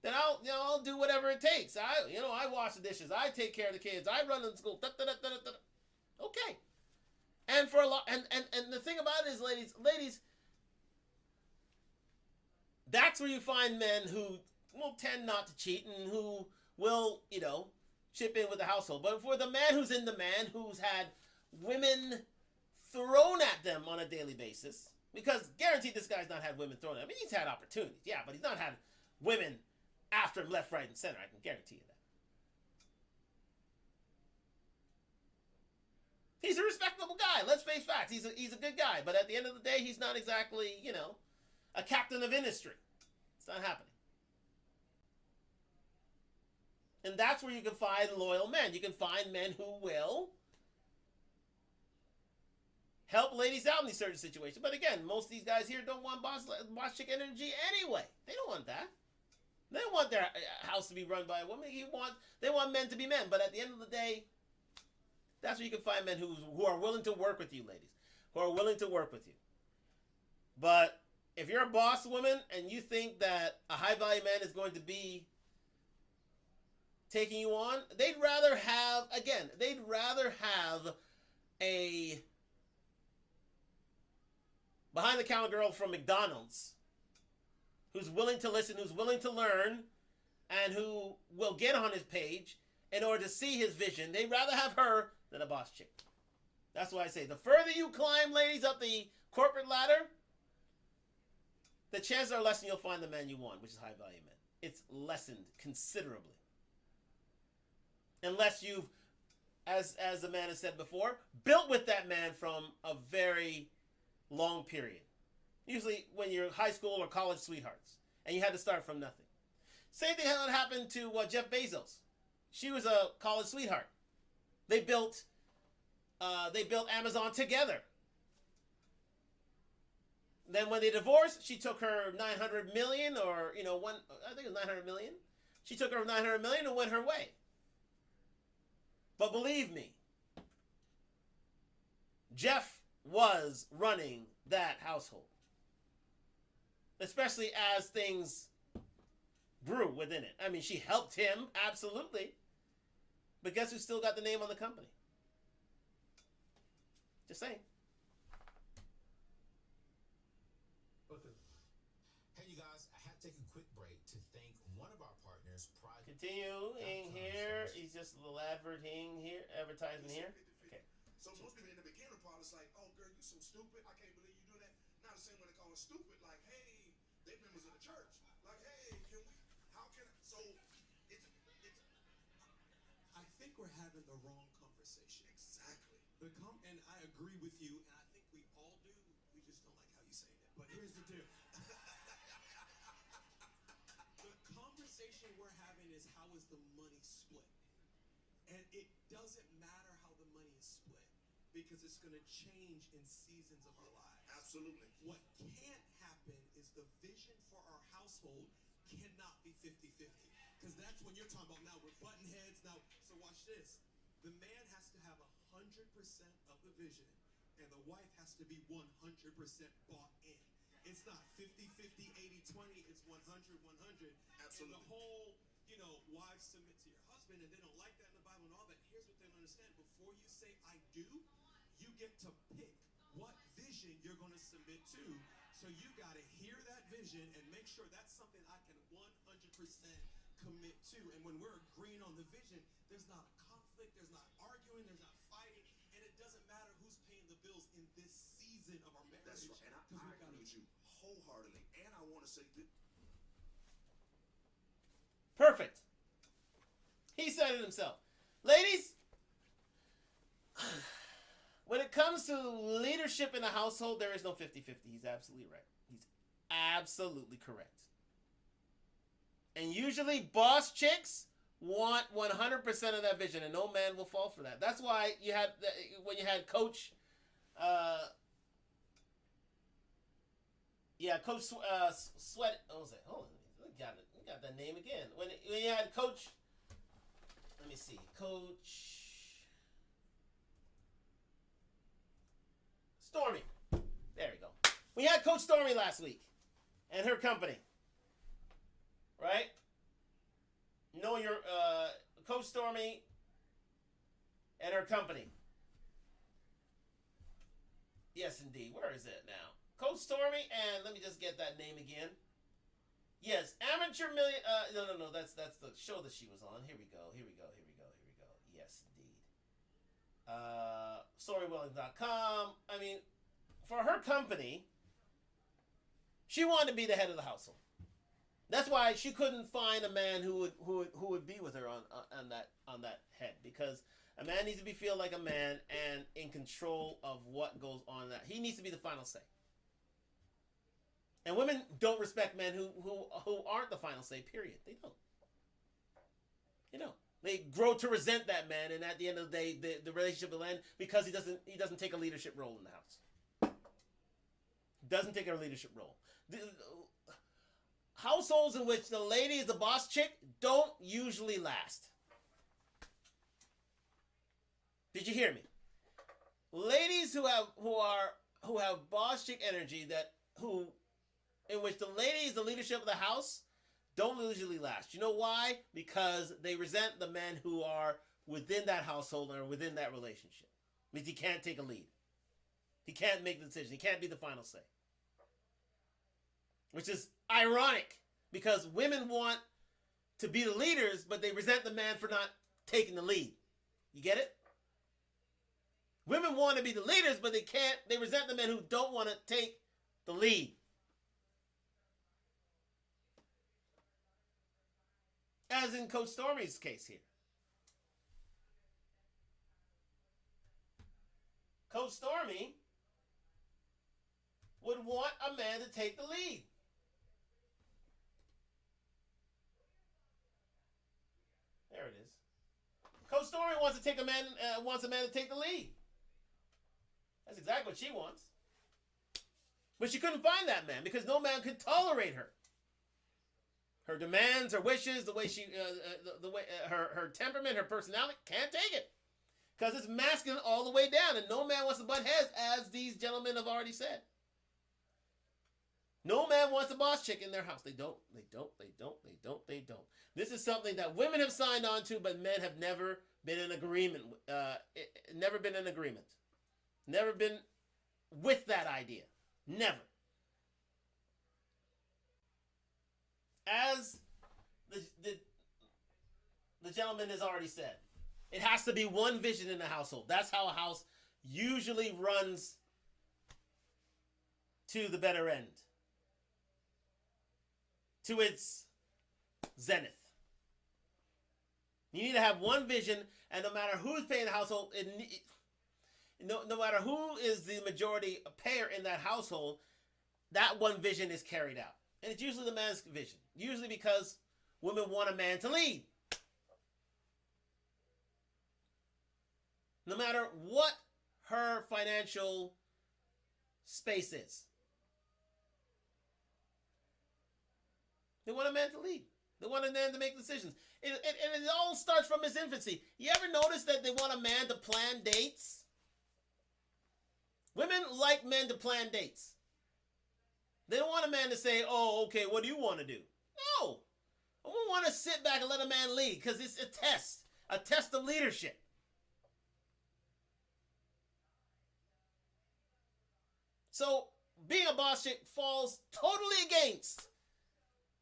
then I'll do whatever it takes. I wash the dishes, I take care of the kids, I run them to school. Okay. and for a lot, and the thing about it is, ladies, that's where you find men who will tend not to cheat and who will, chip in with the household. But for the man who's in demand, who's had women thrown at them on a daily basis, because guaranteed this guy's not had women thrown at him. I mean, he's had opportunities, yeah, but he's not had women after him left, right, and center. I can guarantee you that. He's a respectable guy. Let's face facts. He's a good guy. But at the end of the day, he's not exactly, a captain of industry. It's not happening. And that's where you can find loyal men. You can find men who will help ladies out in these certain situations. But again, most of these guys here don't want boss chick energy anyway. They don't want that. They don't want their house to be run by a woman. They want men to be men. But at the end of the day, that's where you can find men who are willing to work with you, ladies. Who are willing to work with you. But if you're a boss woman and you think that a high-value man is going to be taking you on, they'd rather have a behind-the-counter girl from McDonald's who's willing to listen, who's willing to learn, and who will get on his page in order to see his vision. They'd rather have her than a boss chick. That's why I say the further you climb, ladies, up the corporate ladder, the chances are less than you'll find the man you want, which is high-value men. It's lessened considerably. Unless you've, as the man has said before, built with that man from a very long period. Usually when you're high school or college sweethearts, and you had to start from nothing. Same thing happened to Jeff Bezos. She was a college sweetheart. They built Amazon together. Then when they divorced, she took her 900 million, or I think it was 900 million. She took her 900 million and went her way. But believe me, Jeff was running that household, especially as things grew within it. I mean, she helped him, absolutely. But guess who still got the name on the company? Just saying. Hey, you guys, I had to take a quick break to thank one of our partners, Continuing here. He's just a little advertising here. Okay. So most people in the beginning part is like, oh, girl, you so stupid. I can't believe you do that. Now the same way they call her stupid. Like, hey, they members of the church. Like, hey, how can I? So it's. I think we're having the wrong conversation. Exactly. And I agree with you, and I think we all do. We just don't like how you say it. But here's the deal. The conversation we're having is how is the money split? And it doesn't matter how the money is split because it's going to change in seasons of our lives. Absolutely. What can't happen is the vision for our household cannot be 50-50. Because that's when you're talking about now we're button heads. Now, so watch this. The man has to have 100% of the vision, and the wife has to be 100% bought in. It's not 50-50, 80-20, it's 100-100. Absolutely. And the whole, wives submit to your husband, and they don't like that in the Bible and all that. Here's what they don't understand. Before you say I do, you get to pick what vision you're going to submit to. So you got to hear that vision and make sure that's something I can 100% commit to. And when we're agreeing on the vision, there's not a conflict, there's not arguing, there's not fighting, and it doesn't matter who's paying the bills in this season of our marriage. That's right. And I agree with you wholeheartedly. And I want to say this. Perfect. He said it himself. Ladies, when it comes to leadership in a household, there is no 50-50. He's absolutely right. He's absolutely correct. And usually boss chicks want 100% of that vision, and no man will fall for that. That's why you had, when you had Coach, Coach Sweat. What was it? Hold on, we got that name again. When you had Coach, let me see, Coach Stormy. There we go. We had Coach Stormy last week, and her company. Right? Know your Coach Stormy and her company. Yes, indeed. Where is it now? Coach Stormy, and let me just get that name again. Yes, Amateur Million. No. That's the show that she was on. Here we go. Yes, indeed. Storywilling.com. I mean, for her company, she wanted to be the head of the household. That's why she couldn't find a man who would be with her on that head, because a man needs to be feel like a man and in control of what goes on. That he needs to be the final say. And women don't respect men who aren't the final say. Period. They don't. You know, they grow to resent that man, and at the end of the day, the relationship will end because he doesn't take a leadership role in the house. Doesn't take a leadership role. Households in which the lady is the boss chick don't usually last. Did you hear me? Ladies who have boss chick energy in which the lady is the leadership of the house don't usually last. You know why? Because they resent the men who are within that household or within that relationship. It means he can't take a lead. He can't make the decision. He can't be the final say. Which is ironic, because women want to be the leaders, but they resent the man for not taking the lead. You get it? Women want to be the leaders, but they resent the men who don't want to take the lead. As in Coach Stormy's case here. Coach Stormy would want a man to take the lead. There it is. Coach Stormy wants a man to take the lead. That's exactly what she wants. But she couldn't find that man because no man could tolerate her. Her demands, her wishes, the way her temperament, her personality, can't take it. Because it's masculine all the way down, and no man wants to butt heads, as these gentlemen have already said. No man wants a boss chick in their house. They don't. This is something that women have signed on to, but men have never been in agreement. Never been in agreement. Never been with that idea. Never. As the gentleman has already said, it has to be one vision in the household. That's how a house usually runs to the better end, to its zenith. You need to have one vision, and no matter who's paying the household, no matter who is the majority payer in that household, that one vision is carried out. And it's usually the man's vision. Usually because women want a man to lead. No matter what her financial space is. They want a man to lead. They want a man to make decisions. And it all starts from his infancy. You ever notice that they want a man to plan dates? Women like men to plan dates. They don't want a man to say, oh, okay, what do you want to do? No. I won't want to sit back and let a man lead, because it's a test of leadership. So being a boss chick falls totally against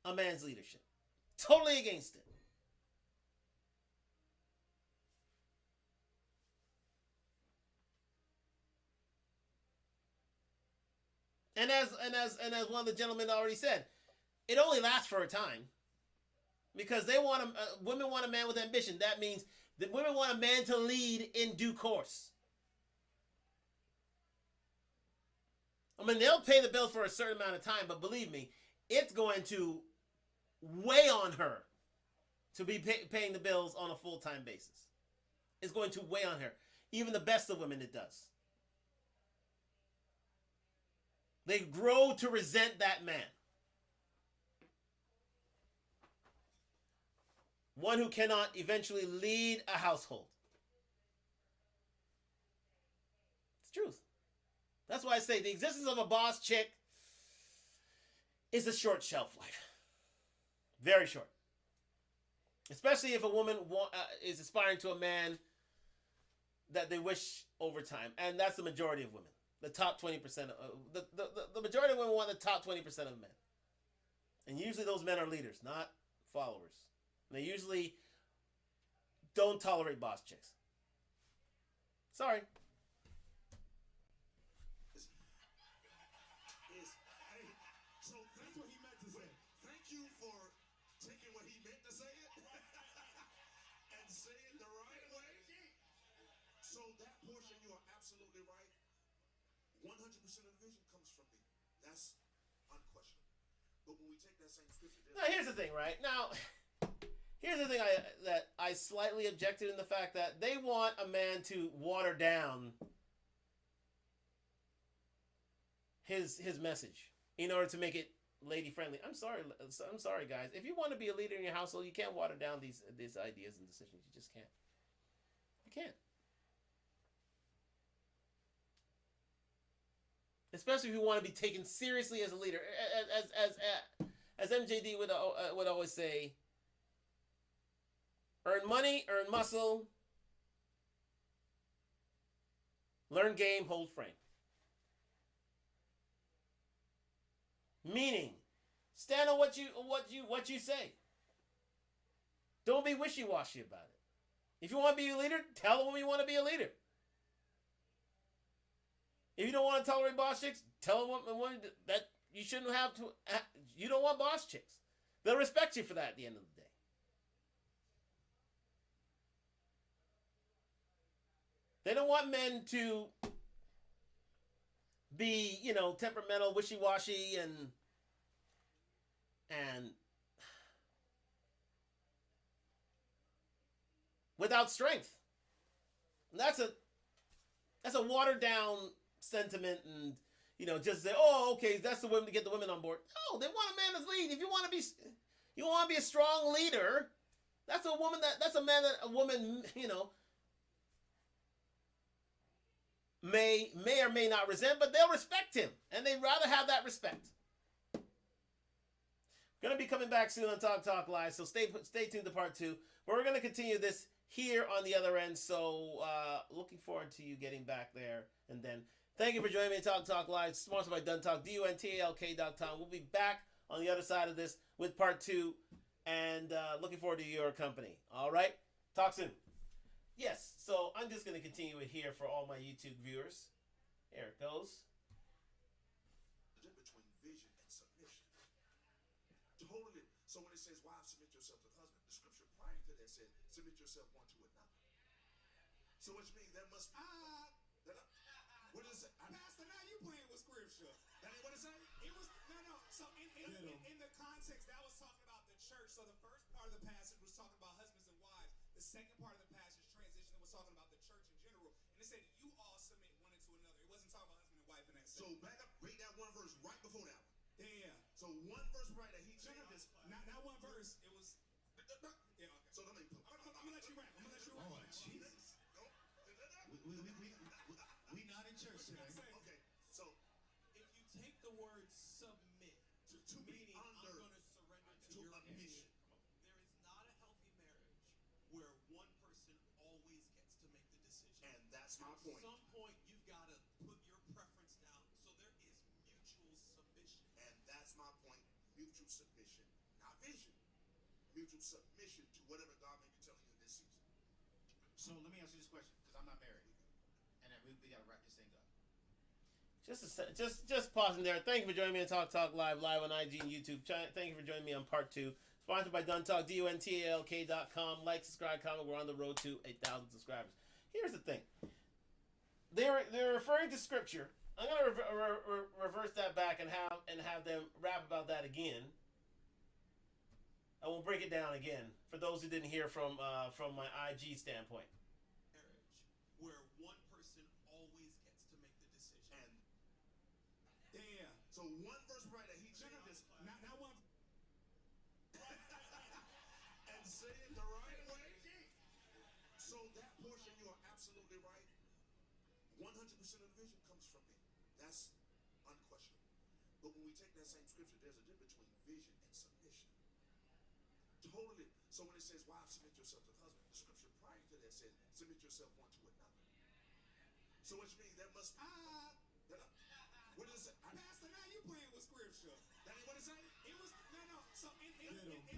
a man's leadership. Totally against it. And as one of the gentlemen already said, it only lasts for a time, because women want a man with ambition. That means that women want a man to lead in due course. I mean, they'll pay the bill for a certain amount of time, but believe me, it's going to weigh on her to be paying the bills on a full-time basis. It's going to weigh on her. Even the best of women, it does. They grow to resent that man. One who cannot eventually lead a household. It's the truth. That's why I say the existence of a boss chick is a short shelf life. Very short. Especially if a woman is aspiring to a man that they wish over time. And that's the majority of women. the top 20% of the majority of women want the top 20% of men. And usually those men are leaders, not followers. And they usually don't tolerate boss chicks. Sorry. So that's what he meant to say. Thank you for taking what he meant to say it and say it the right way. So that portion, you are absolutely right. 100% of the vision comes from me. That's unquestionable. But when we take that same scripture, Now here's the thing, right? Now, here's the thing that I slightly objected in the fact that they want a man to water down his message in order to make it lady friendly. I'm sorry, guys. If you want to be a leader in your household, you can't water down these ideas and decisions. You just can't. You can't. Especially if you want to be taken seriously as a leader, as MJD would always say. Earn money, earn muscle, learn game, hold frame. Meaning, stand on what you say. Don't be wishy-washy about it. If you want to be a leader, tell them you want to be a leader. If you don't want to tolerate boss chicks, tell them that you shouldn't have to. You don't want boss chicks. They'll respect you for that at the end of the day. They don't want men to be, temperamental, wishy-washy, and without strength. And that's a watered down sentiment, and just say, oh, okay, that's the women to get the women on board. No, they want a man to lead. If you want to be a strong leader, that's a woman that's a man that a woman, may or may not resent, but they'll respect him, and they'd rather have that respect. Going to be coming back soon on Talk Live, so stay tuned to part 2. But we're going to continue this here on the other end, so looking forward to you getting back there. And then thank you for joining me on Talk Live, sponsored by Duntalk, DUNTALK.com. We'll be back on the other side of this with part 2, and looking forward to your company. All right? Talk soon. Yes, so I'm just going to continue it here for all my YouTube viewers. Here it goes. Between vision and submission. Totally. So when it says, wives, submit yourself to the husband, the scripture prior to that said, submit yourself one to another. So which means there must be. What is it? Pastor, now you playing with scripture. That ain't what it say? It was no. So in the context, that was talking about the church. So the first part of the passage was talking about husbands and wives. The second part of the passage transition was talking about the church in general. And it said you all submit one into another. It wasn't talking about husband and wife in that sense. So back up, read that one verse right before that one. Yeah. So one verse right there, he changed this. Not one verse. It was. Yeah. Okay. So let me. I'm gonna let you rap. Oh, Jesus. We not in church today. Okay. So if you take the word submit to be meaning under, I'm gonna surrender to your mission. There is not a healthy marriage where one person always gets to make the decision. And that's my point. At some point, you've got to put your preference down. So there is mutual submission. And that's my point. Mutual submission, not vision. Mutual submission to whatever God may be telling you in this season. So let me ask you this question, because I'm not married, and we got to wrap this thing up. Just pausing there. Thank you for joining me on Talk Live on IG and YouTube. Thank you for joining me on part 2. Sponsored by Duntalk, DUNTALK.com. Like, subscribe, comment. We're on the road to 8,000 subscribers. Here's the thing. They're referring to scripture. I'm gonna reverse that back and have them rap about that again. I will break it down again for those who didn't hear from my IG standpoint. Marriage where one person always gets to make the decision. And yeah. So one verse right there, he changed this. Not one. And say it the right way. So that portion, you are absolutely right. 100% of the vision comes from me. That's unquestionable. But when we take that same scripture, there's a difference between vision and submission. Totally. So when it says, wives, submit yourself to the husband, the scripture prior to that says, submit yourself one to another. So which means there must be. What does it say? Pastor, now you playing with scripture. That ain't what it say? It was no. So in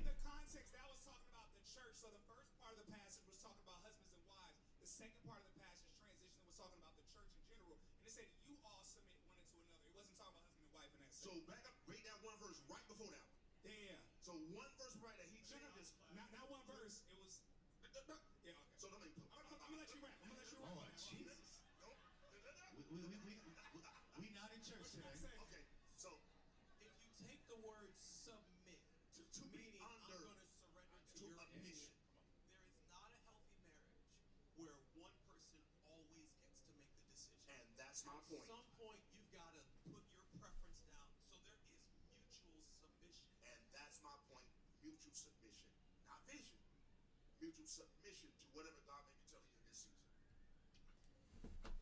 the context, that was talking about the church. So the first part of the passage was talking about husbands and wives. The second part of the passage transition was talking about the church in general. And it said you all submit one into another. It wasn't talking about husband and wife in that. So back up, read down one verse right before that one. Yeah. So one verse right that he changes. Not one verse. It was. Yeah. Okay. So let me. I'm gonna let you rap. Oh, Jesus. We not in church today. Okay. So If you take the word submit, to be meaning under I'm going to surrender to to your a will, mission. there is not a healthy marriage where one person always gets to make the decision. And that's my At point. some point, you've got to put your preference down. So there is mutual submission. And that's my point. Mutual submission, not vision. Mutual submission to whatever God may be telling you in this season.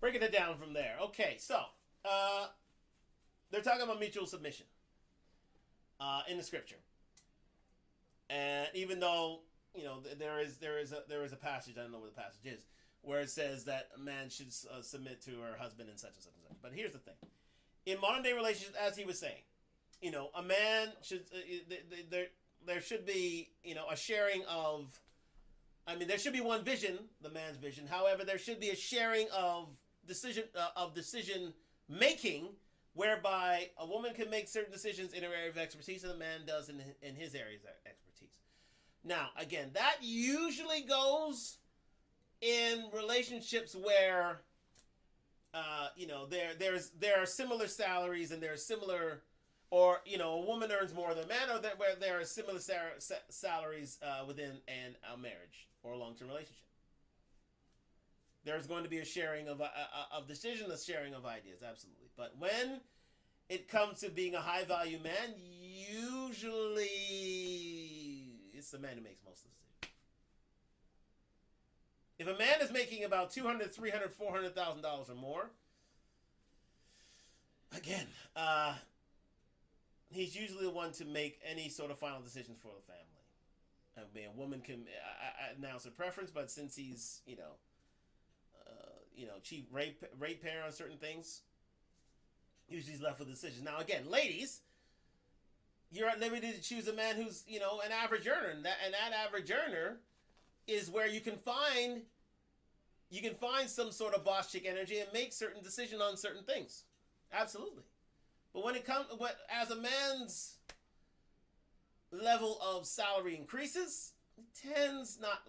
Breaking it down from there. Okay, so they're talking about mutual submission in the scripture, and even though there is a passage, I don't know what the passage is, where it says that a man should submit to her husband and such and such and such. But here's the thing: in modern day relationships, as he was saying, a man should there should be a sharing of. I mean, there should be one vision, the man's vision. However, there should be a sharing of decision making, whereby a woman can make certain decisions in her area of expertise, and a man does in his areas of expertise. Now, again, that usually goes in relationships where, there are similar salaries and there are similar. Or, a woman earns more than a man, or where there are similar salaries within a marriage or a long-term relationship. There's going to be a sharing of decision, a sharing of ideas, absolutely. But when it comes to being a high-value man, usually it's the man who makes most of the decisions. If a man is making about $200,000, $300,000, $400,000 or more, again, he's usually the one to make any sort of final decisions for the family. I mean, a woman can announce her preference, but since he's, chief ratepayer on certain things, usually he's left with decisions. Now, again, ladies, you're at liberty to choose a man who's, an average earner, and that average earner is where you can find some sort of boss chick energy and make certain decisions on certain things. Absolutely. But when it comes, as a man's level of salary increases, he tends not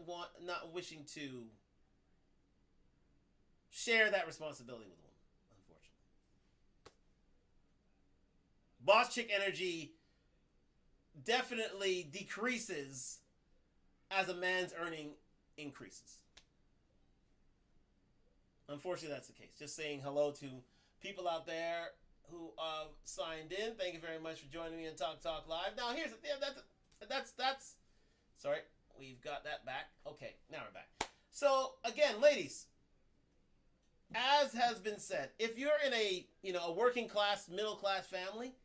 wishing to share that responsibility with a woman, unfortunately. Boss chick energy definitely decreases as a man's earning increases. Unfortunately, that's the case. Just saying hello to people out there who signed in. Thank you very much for joining me on Talk Live. Now, here's the thing. That's. Sorry, we've got that back. Okay, now we're back. So again, ladies, as has been said, if you're in a working class, middle class family,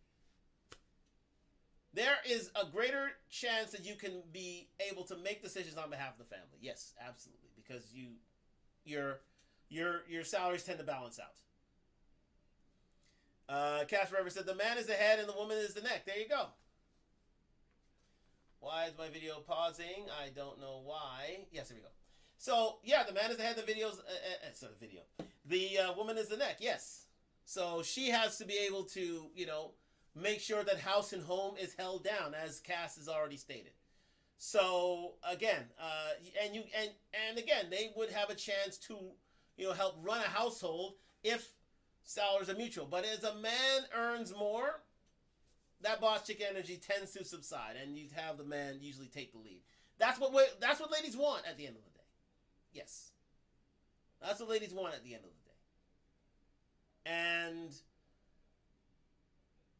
there is a greater chance that you can be able to make decisions on behalf of the family. Yes, absolutely, because your salaries tend to balance out. Cash Forever said the man is the head and the woman is the neck. There you go. Why is my video pausing? I don't know why. Yes, here we go. So yeah, the man is the head. The video's the woman is the neck. Yes. So she has to be able to make sure that house and home is held down, as Cass has already stated. So again, and again, they would have a chance to help run a household if salaries are mutual. But as a man earns more, that boss chick energy tends to subside, and you have the man usually take the lead. That's what ladies want at the end of the day. Yes, that's what ladies want at the end of the day. And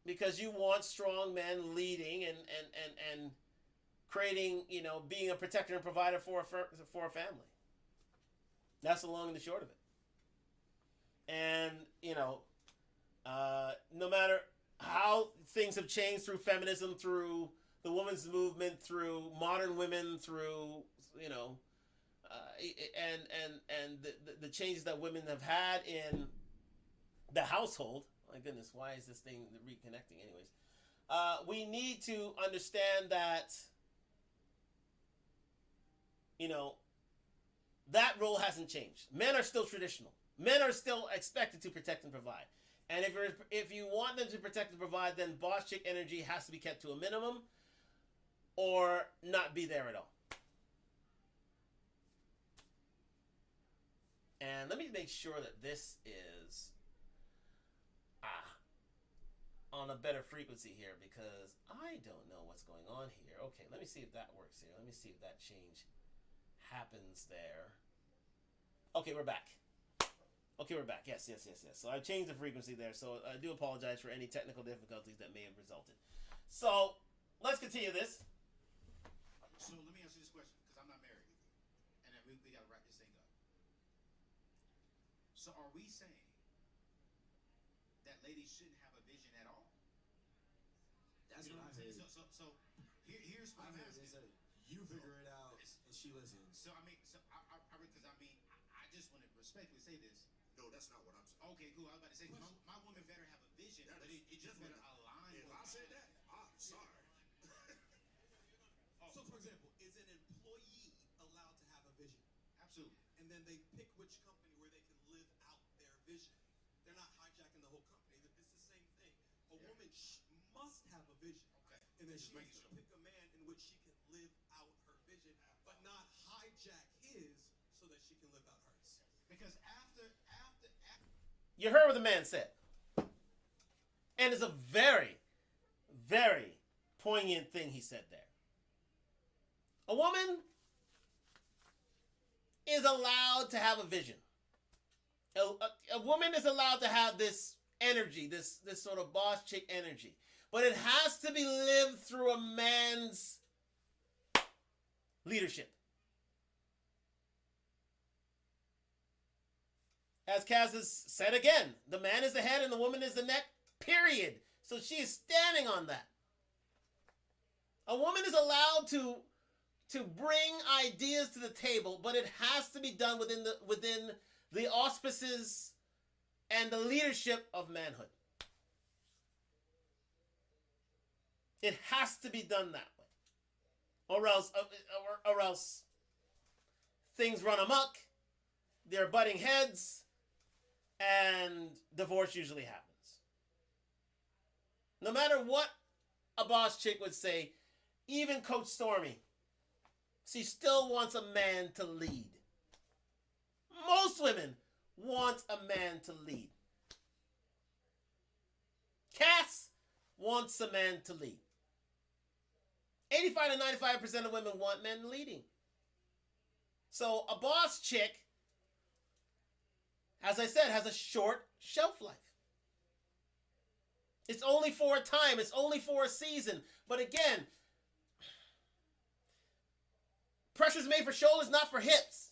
because you want strong men leading and creating, being a protector and provider for a family. That's the long and the short of it. And no matter how things have changed through feminism, through the women's movement, through modern women, through and the changes that women have had in the household. My goodness, why is this thing reconnecting? Anyways, we need to understand that, you know, that role hasn't changed. Men are still traditional. Men are still expected to protect and provide. And if you want them to protect and provide, then boss chick energy has to be kept to a minimum or not be there at all. And let me make sure that this is on a better frequency here, because I don't know what's going on here. Okay, let me see if that works here. Let me see if that change happens there. Okay, we're back. Okay, we're back. Yes. So I changed the frequency there, so I do apologize for any technical difficulties that may have resulted. So let's continue this. So let me ask you this question, because I'm not married, and we got to wrap this thing up. So are we saying that ladies shouldn't have a vision at all? That's You know what I heard. So here's what I'm asking. You figure it out, and she listens. So I just want to respectfully say this. No, that's not what I'm saying. Okay, cool. I was about to say, my woman better have a vision, but it just better align. If I said that, I'm sorry. So, for example, is an employee allowed to have a vision? Absolutely. And then they pick which company where they can live out their vision. They're not hijacking the whole company. It's the same thing. A woman must have a vision. Okay. And then she has to pick a man in which she can live out her vision, but not hijack his so that she can live out hers. Because after You heard what the man said. And it's a very, very poignant thing he said there. A woman is allowed to have a vision. A woman is allowed to have this energy, this sort of boss chick energy. But it has to be lived through a man's leadership. As Kaz has said again, the man is the head and the woman is the neck, period. So she is standing on that. A woman is allowed to bring ideas to the table, but it has to be done within the auspices and the leadership of manhood. It has to be done that way. Or else things run amok, they're butting heads, and divorce usually happens. No matter what a boss chick would say, even Coach Stormy, she still wants a man to lead. Most women want a man to lead. Cass wants a man to lead. 85 to 95% of women want men leading. So a boss chick, as I said, has a short shelf life. It's only for a time. It's only for a season. But again, pressure's made for shoulders, not for hips.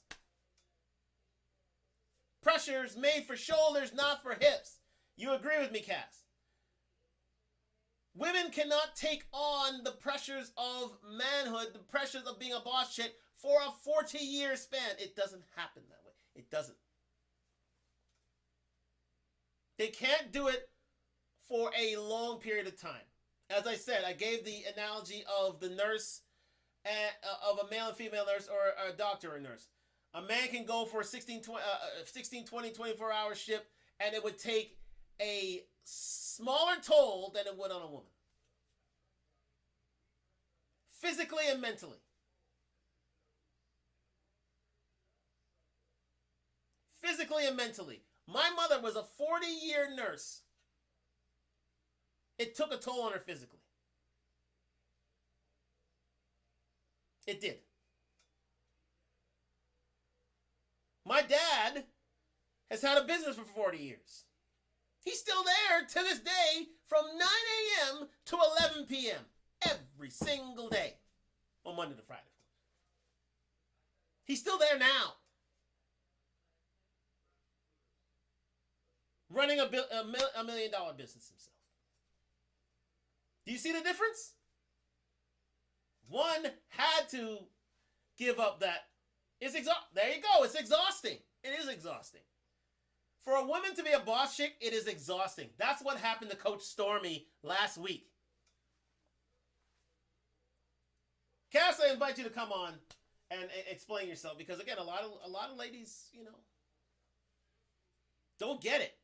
Pressure's made for shoulders, not for hips. You agree with me, Cass? Women cannot take on the pressures of manhood, the pressures of being a boss chick for a 40-year span. It doesn't happen that way. It doesn't. They can't do it for a long period of time. As I said, I gave the analogy of the nurse, of a male and female nurse, or a doctor or nurse. A man can go for a 16, 20, 24-hour shift, and it would take a smaller toll than it would on a woman. Physically and mentally. Physically and mentally. My mother was a 40-year nurse. It took a toll on her physically. It did. My dad has had a business for 40 years. He's still there to this day from 9 a.m. to 11 p.m. every single day. On Monday to Friday. He's still there now. Running a $1 million business himself. Do you see the difference? One had to give up that. There you go. It's exhausting. It is exhausting. For a woman to be a boss chick, it is exhausting. That's what happened to Coach Stormy last week. Cass, I invite you to come on and explain yourself, because again, a lot of ladies, don't get it.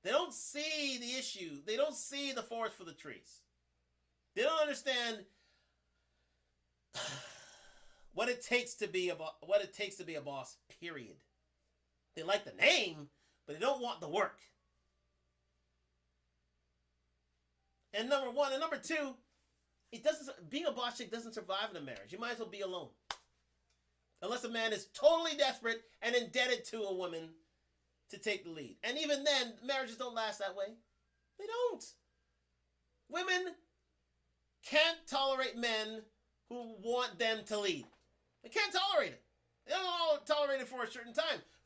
They don't see the issue. They don't see the forest for the trees. They don't understand what it takes to be a boss. Period. They like the name, but they don't want the work. And number one, and number two, being a boss chick doesn't survive in a marriage. You might as well be alone. Unless a man is totally desperate and indebted to a woman to take the lead. And even then, marriages don't last that way. They don't. Women can't tolerate men who want them to lead. They can't tolerate it. They don't all tolerate it for a certain time.